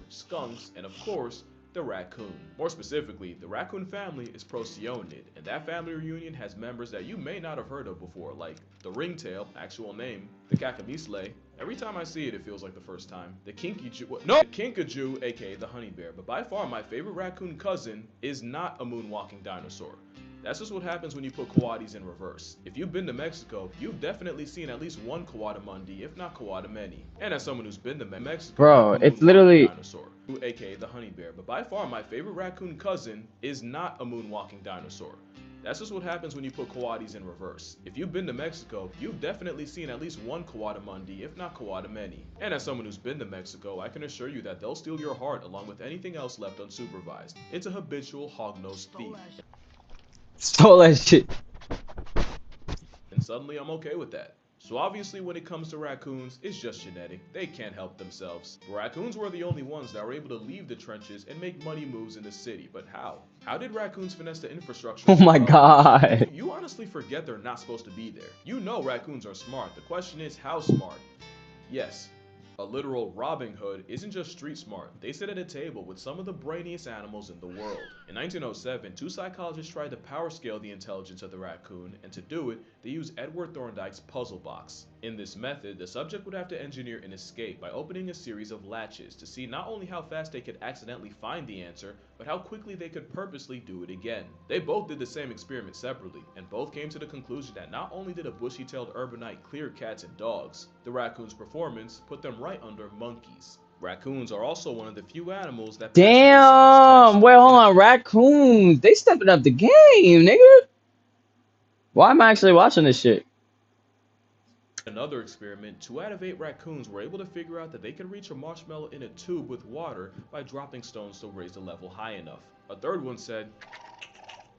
Skunks, and of course, the raccoon. More specifically, the raccoon family is Procyon, and that family reunion has members that you may not have heard of before, like the ringtail, actual name, the Kakamisle. Every time I see it, it feels like the first time. The Kinkajou, aka the honey bear. But by far, my favorite raccoon cousin is not a moonwalking dinosaur. That's just what happens when you put coatis in reverse. If you've been to Mexico, you've definitely seen at least one coatimundi, if not coatimani. And as someone who's been to Mexico, Bro, it's literally dinosaur, aka the honey bear. But by far, my favorite raccoon cousin is not a moonwalking dinosaur. That's just what happens when you put coatis in reverse. If you've been to Mexico, you've definitely seen at least one coatimundi, if not coatimani. And as someone who's been to Mexico, I can assure you that they'll steal your heart along with anything else left unsupervised. It's a habitual hog-nosed thief. Stole that shit. And suddenly I'm okay with that. So obviously when it comes to raccoons, it's just genetic. They can't help themselves. But raccoons were the only ones that were able to leave the trenches and make money moves in the city. But how? How did raccoons finesse the infrastructure? Oh my god. You honestly forget they're not supposed to be there. You know raccoons are smart. The question is, how smart? Yes, a literal Robin Hood isn't just street smart. They sit at a table with some of the brainiest animals in the world. In 1907, two psychologists tried to power scale the intelligence of the raccoon, and to do it, they used Edward Thorndike's puzzle box. In this method, the subject would have to engineer an escape by opening a series of latches to see not only how fast they could accidentally find the answer, but how quickly they could purposely do it again. They both did the same experiment separately, and both came to the conclusion that not only did a bushy-tailed urbanite clear cats and dogs, the raccoon's performance put them right under monkeys. Raccoons are also one of the few animals that— Damn! Wait, hold on. Raccoons. They stepping up the game, nigga. Why am I actually watching this shit? Another experiment, 2 out of 8 raccoons were able to figure out that they could reach a marshmallow in a tube with water by dropping stones to raise the level high enough. A third one said,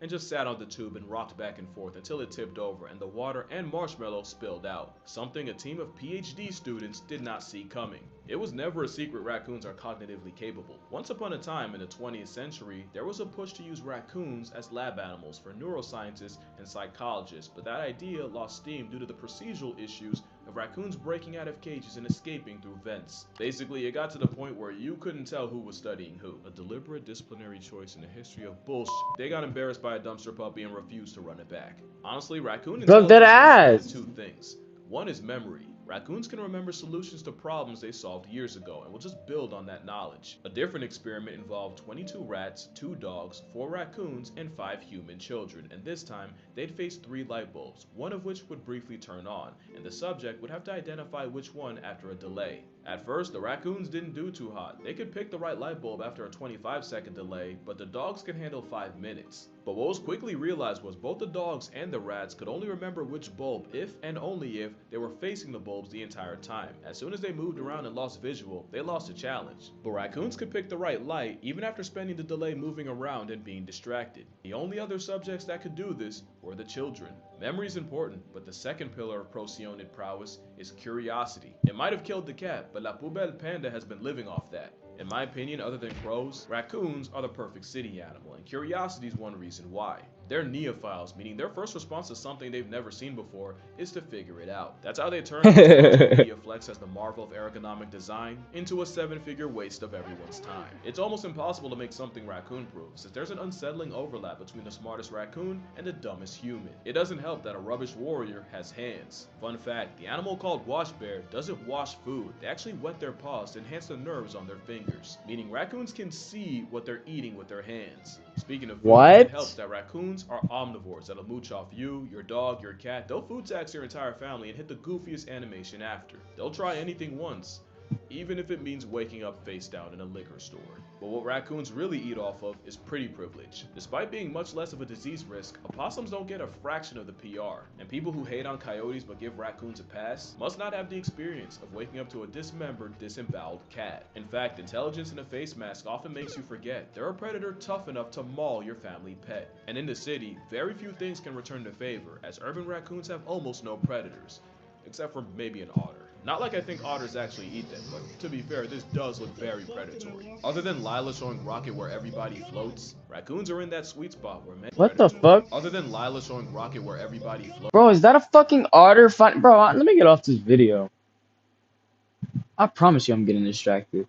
and just sat on the tube and rocked back and forth until it tipped over and the water and marshmallow spilled out, something a team of PhD students did not see coming. It was never a secret raccoons are cognitively capable. Once upon a time in the 20th century, there was a push to use raccoons as lab animals for neuroscientists and psychologists, but that idea lost steam due to the procedural issues of raccoons breaking out of cages and escaping through vents. Basically, it got to the point where you couldn't tell who was studying who. A deliberate disciplinary choice in a history of bullshit. They got embarrassed by a dumpster puppy and refused to run it back. Honestly, raccoon intelligence is 2 things. One is memory. Raccoons can remember solutions to problems they solved years ago and will just build on that knowledge. A different experiment involved 22 rats, 2 dogs, 4 raccoons, and 5 human children, and this time they'd face 3 light bulbs, one of which would briefly turn on, and the subject would have to identify which one after a delay. At first, the raccoons didn't do too hot. They could pick the right light bulb after a 25-second delay, but the dogs could handle 5 minutes. But what was quickly realized was both the dogs and the rats could only remember which bulb if and only if they were facing the bulbs the entire time. As soon as they moved around and lost visual, they lost the challenge. But raccoons could pick the right light even after spending the delay moving around and being distracted. The only other subjects that could do this were the children. Memory is important, but the second pillar of Procyonid prowess is curiosity. It might have killed the cat, but La Poubelle Panda has been living off that. In my opinion, other than crows, raccoons are the perfect city animal, and curiosity is one reason why. They're neophiles, meaning their first response to something they've never seen before is to figure it out. That's how they turn what social media flex as the marvel of ergonomic design into a 7-figure waste of everyone's time. It's almost impossible to make something raccoon-proof, since there's an unsettling overlap between the smartest raccoon and the dumbest human. It doesn't help that a rubbish warrior has hands. Fun fact, the animal called wash bear doesn't wash food. They actually wet their paws to enhance the nerves on their fingers, meaning raccoons can see what they're eating with their hands. Speaking of food, it helps that raccoons are omnivores that'll mooch off you, your dog, your cat. They'll food tax your entire family and hit the goofiest animation after. They'll try anything once, even if it means waking up face down in a liquor store. But what raccoons really eat off of is pretty privilege. Despite being much less of a disease risk, opossums don't get a fraction of the PR, and people who hate on coyotes but give raccoons a pass must not have the experience of waking up to a dismembered, disemboweled cat. In fact, intelligence in a face mask often makes you forget they're a predator tough enough to maul your family pet. And in the city, very few things can return the favor, as urban raccoons have almost no predators, except for maybe an otter. Not like I think otters actually eat them, but to be fair, this does look very predatory. Other than Lila showing Rocket where everybody floats, raccoons are in that sweet spot where many What the fuck? Other than Lila showing Rocket where everybody floats. Bro, is that a fucking otter? Bro, let me get off this video. I promise you I'm getting distracted.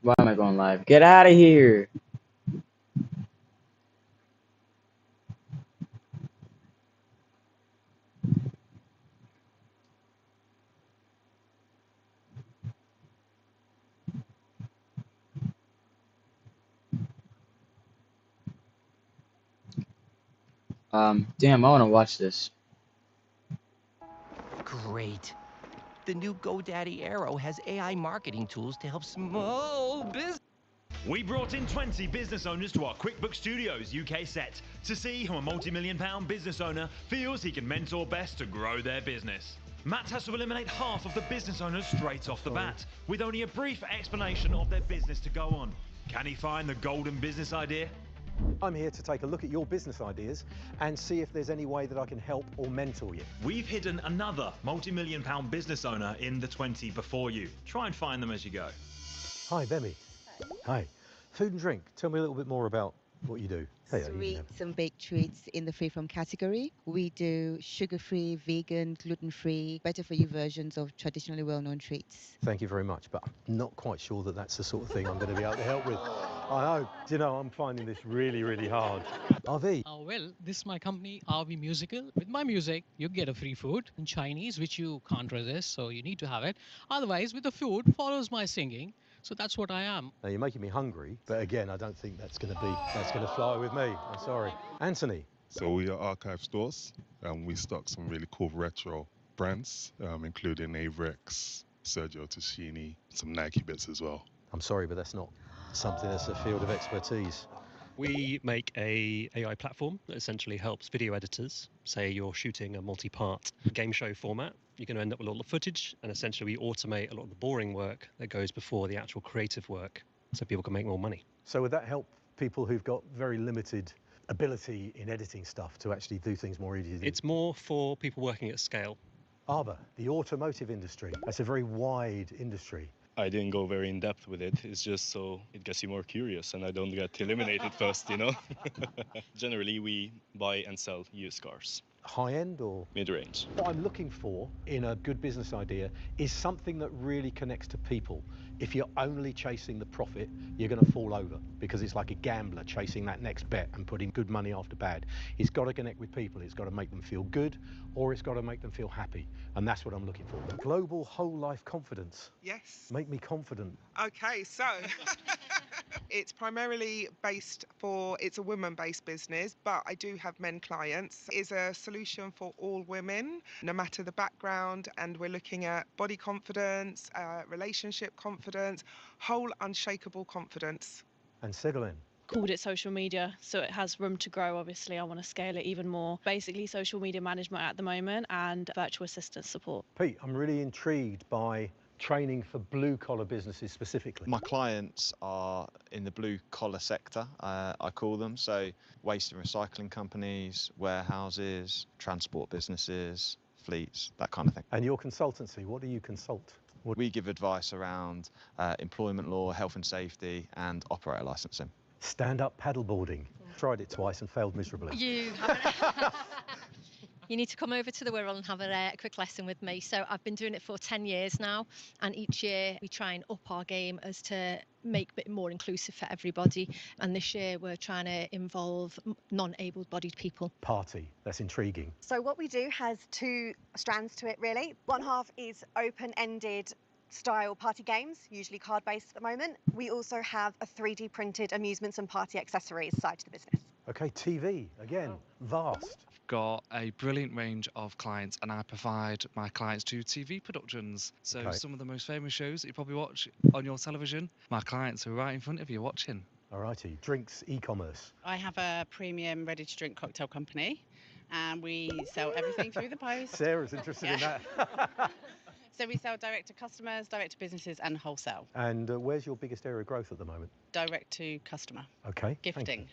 Why am I going live? Get out of here! Damn, I want to watch this. Great. The new GoDaddy Aero has AI marketing tools to help small business. We brought in 20 business owners to our QuickBooks Studios UK set to see how a multi-million-pound business owner feels he can mentor best to grow their business. Matt has to eliminate half of the business owners straight off the bat, with only a brief explanation of their business to go on. Can he find the golden business idea? I'm here to take a look at your business ideas and see if there's any way that I can help or mentor you. We've hidden another multi-million-pound business owner in the 20 before you. Try and find them as you go. Hi, Bemi. Hi. Food and drink. Tell me a little bit more about what you do. Hey, Sweets and baked treats in the free from category. We do sugar-free, vegan, gluten-free, better for you versions of traditionally well-known treats. Thank you very much, but I'm not quite sure that that's the sort of thing I'm going to be able to help with. I know. Do you know, I'm finding this really, really hard. RV. Well, this is my company, RV Musical. With my music, you get a free food in Chinese, which you can't resist, so you need to have it. Otherwise, with the food follows my singing. So that's what I am. Now, you're making me hungry, but again, I don't think that's going to fly with me. I'm sorry. Anthony. So we are Archive Stores, and we stock some really cool retro brands, including Avrex, Sergio Tacchini, some Nike bits as well. I'm sorry, but that's not something that's a field of expertise. We make a AI platform that essentially helps video editors. Say you're shooting a multi-part game show format, you're going to end up with a lot of footage, and essentially we automate a lot of the boring work that goes before the actual creative work, so people can make more money. So would that help people who've got very limited ability in editing stuff to actually do things more easily? It's more for people working at scale. Arbor, the automotive industry, that's a very wide industry. I didn't go very in depth with it. It's just so it gets you more curious and I don't get eliminated first, you know? Generally, we buy and sell used cars. High-end or? Mid-range. What I'm looking for in a good business idea is something that really connects to people. If you're only chasing the profit, you're going to fall over because it's like a gambler chasing that next bet and putting good money after bad. It's got to connect with people. It's got to make them feel good, or it's got to make them feel happy. And that's what I'm looking for. Global whole life confidence. Yes. Make me confident. Okay, so it's primarily it's a women-based business, but I do have men clients. It's a solution for all women, no matter the background, and we're looking at body confidence, relationship confidence, whole unshakable confidence. And Sigurlin. Called it social media, so it has room to grow. Obviously, I want to scale it even more. Basically, social media management at the moment and virtual assistant support. Pete, I'm really intrigued by training for blue-collar businesses specifically. My clients are in the blue-collar sector, I call them, so waste and recycling companies, warehouses, transport businesses, fleets, that kind of thing. And your consultancy, what do you consult? We give advice around employment law, health and safety, and operator licensing. Stand-up paddleboarding. Tried it twice and failed miserably. You haven't. You need to come over to the Wirral and have a quick lesson with me. So I've been doing it for 10 years now, and each year we try and up our game as to make it more inclusive for everybody. And this year we're trying to involve non-able-bodied people. Party, that's intriguing. So what we do has two strands to it, really. One half is open-ended style party games, usually card-based at the moment. We also have a 3D printed amusements and party accessories side to the business. Okay, TV, again, vast. Got a brilliant range of clients, and I provide my clients to TV productions. So Okay. some of the most famous shows that you probably watch on your television, my clients are right in front of you watching. All righty, drinks, e-commerce. I have a premium ready-to-drink cocktail company, and we sell everything through the post. Sarah's interested in that. So we sell direct to customers, direct to businesses, and wholesale. And where's your biggest area of growth at the moment? Direct to customer. Okay. thank you. Gifting.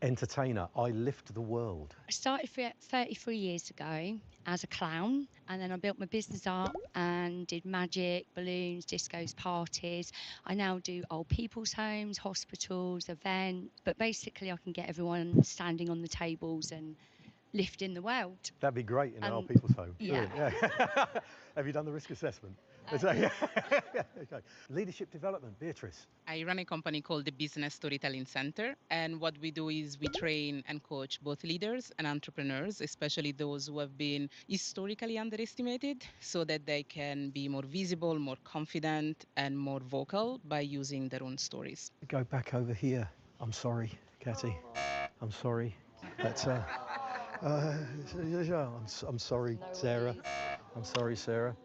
Entertainer, I lift the world. I started 33 years ago as a clown, and then I built my business up and did magic, balloons, discos, parties. I now do old people's homes, hospitals, events, but basically I can get everyone standing on the tables and lifting the world. That'd be great in an old And- people's home. yeah. Brilliant, yeah. Have you done the risk assessment? Okay. Leadership development, Beatrice. I run a company called the Business Storytelling Center, and what we do is we train and coach both leaders and entrepreneurs, especially those who have been historically underestimated, so that they can be more visible, more confident, and more vocal by using their own stories. Go back over here. I'm sorry, Katy. I'm sorry. That's I'm sorry, Sarah. I'm sorry, Sarah.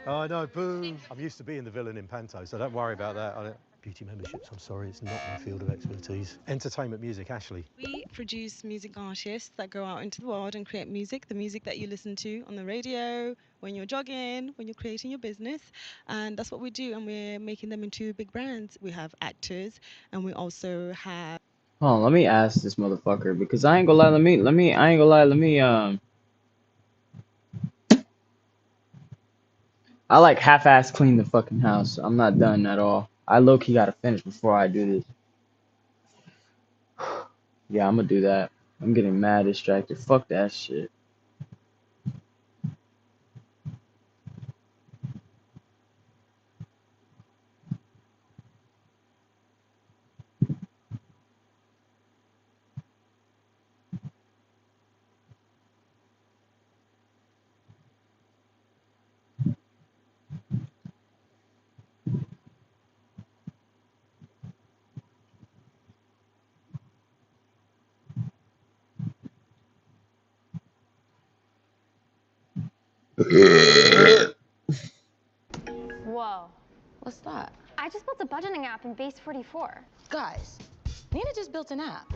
Oh, no, boo. I'm used to being the villain in Panto, so don't worry about that. Beauty memberships, I'm sorry, it's not my field of expertise. Entertainment music, Ashley. We produce music artists that go out into the world and create music, the music that you listen to on the radio, when you're jogging, when you're creating your business. And that's what we do, and we're making them into big brands. We have actors, and we also have... Hold on, let me ask this motherfucker, because I ain't gonna lie, let me I like half-ass clean the fucking house. I'm not done at all. I low-key gotta finish before I do this. Yeah, I'm gonna do that. I'm getting mad distracted. Fuck that shit. Whoa. What's that? I just built a budgeting app in Base 44. Guys, Nina just built an app.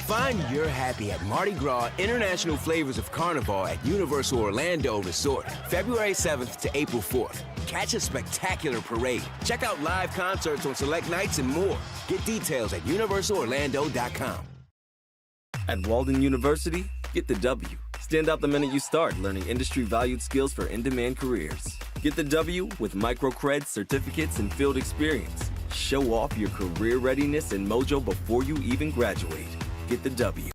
Find your happy at Mardi Gras International Flavors of Carnival at Universal Orlando Resort, February 7th to April 4th. Catch a spectacular parade. Check out live concerts on select nights and more. Get details at universalorlando.com. At Walden University, get the W. Stand out the minute you start learning industry-valued skills for in-demand careers. Get the W with microcred, certificates, and field experience. Show off your career readiness and mojo before you even graduate. Get the W.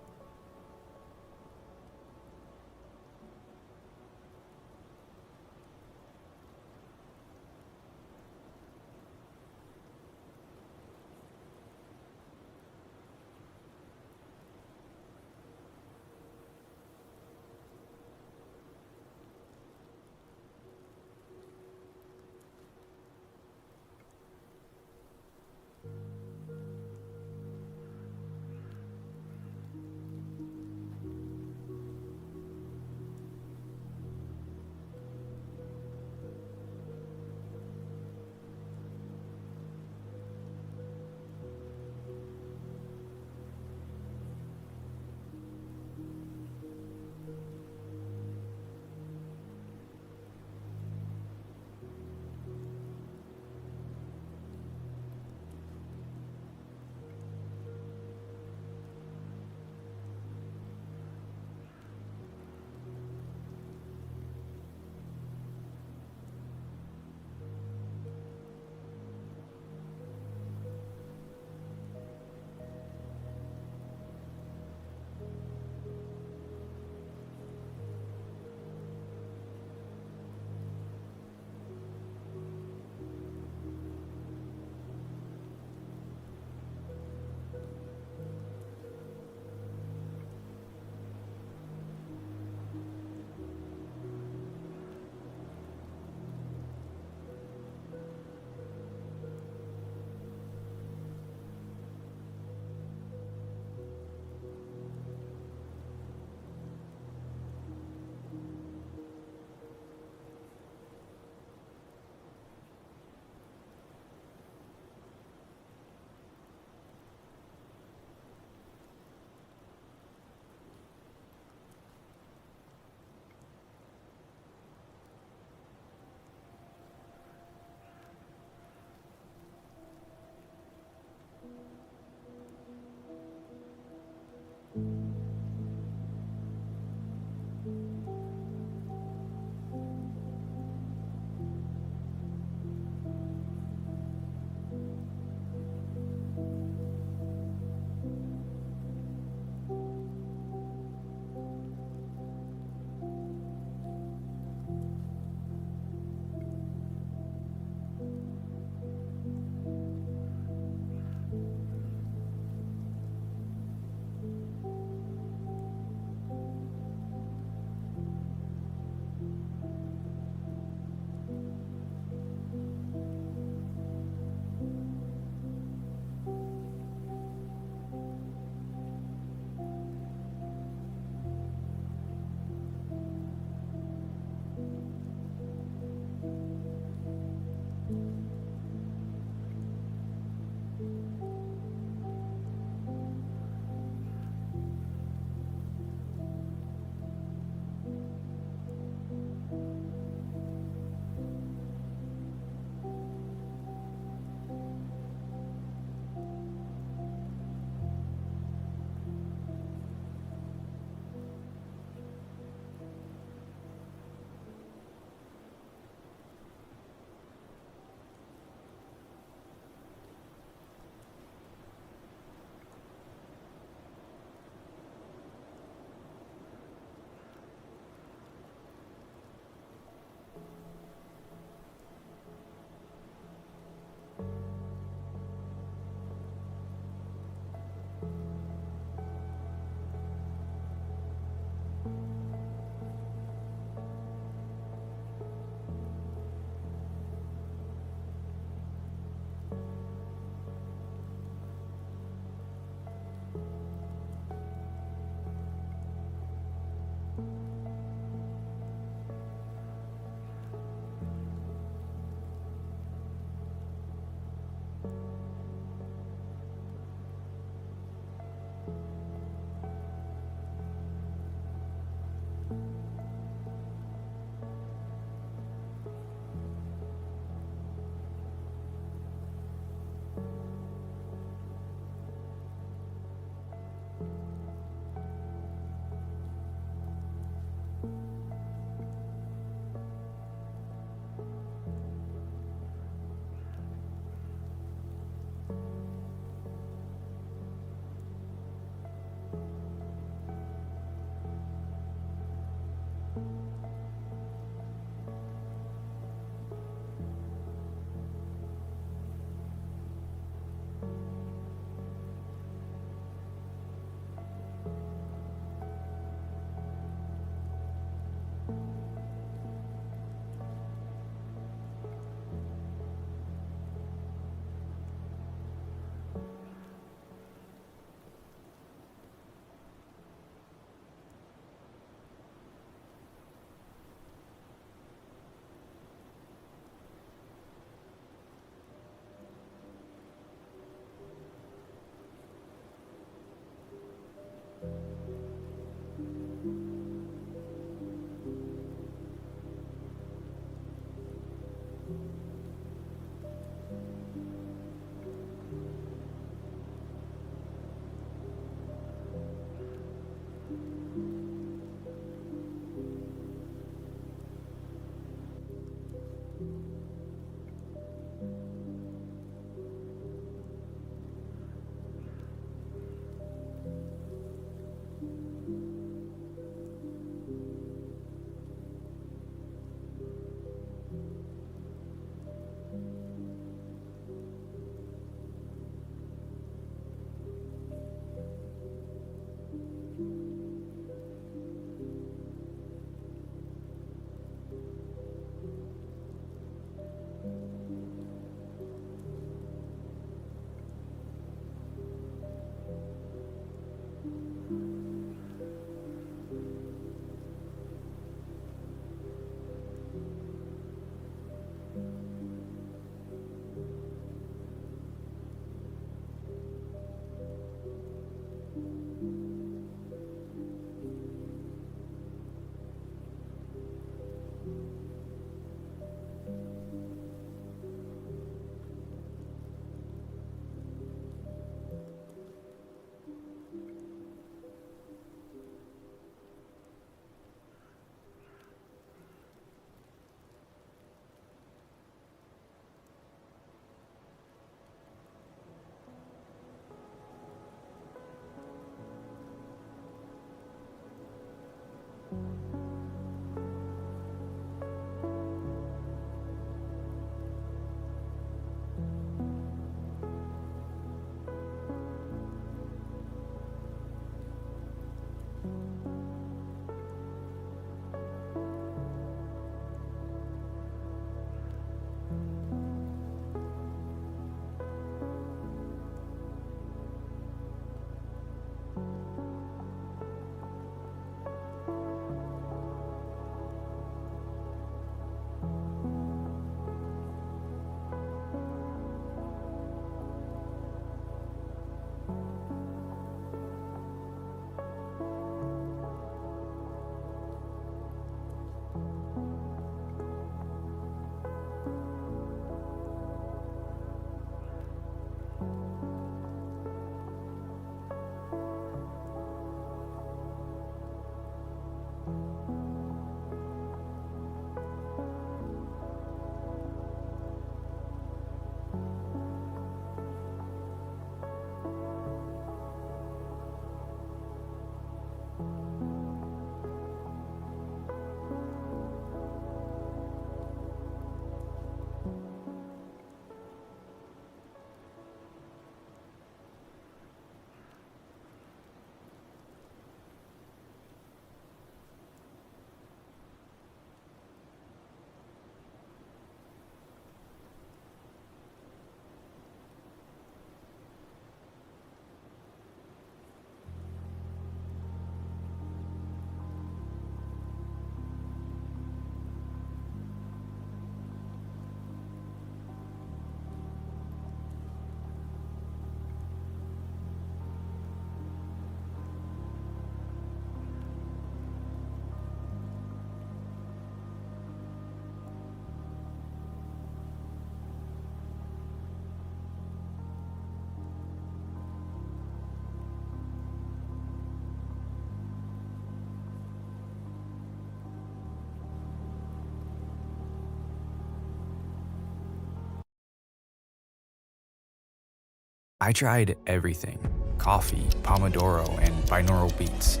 I tried everything, coffee, Pomodoro, and binaural beats,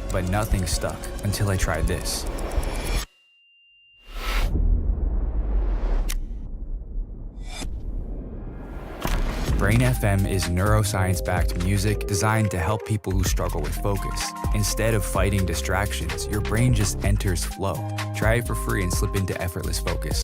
but nothing stuck until I tried this. Brain FM is neuroscience-backed music designed to help people who struggle with focus. Instead of fighting distractions, your brain just enters flow. Try it for free and slip into effortless focus.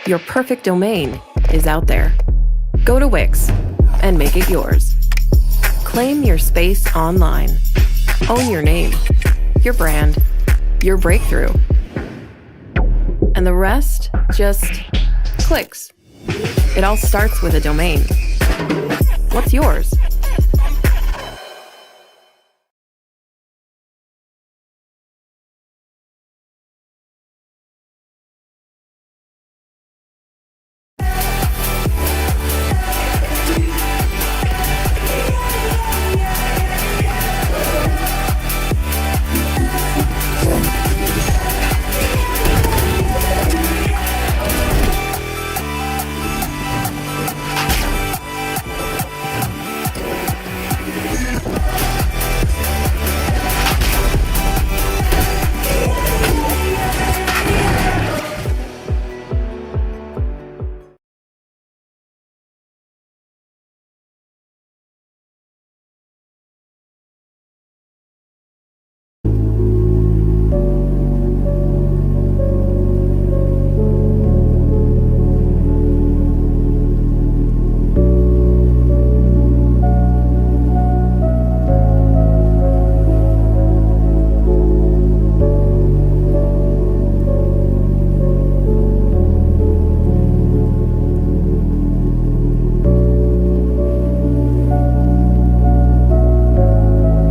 Your perfect domain is out there. Go to Wix and make it yours. Claim your space online. Own your name, your brand, your breakthrough. And the rest just clicks. It all starts with a domain. What's yours?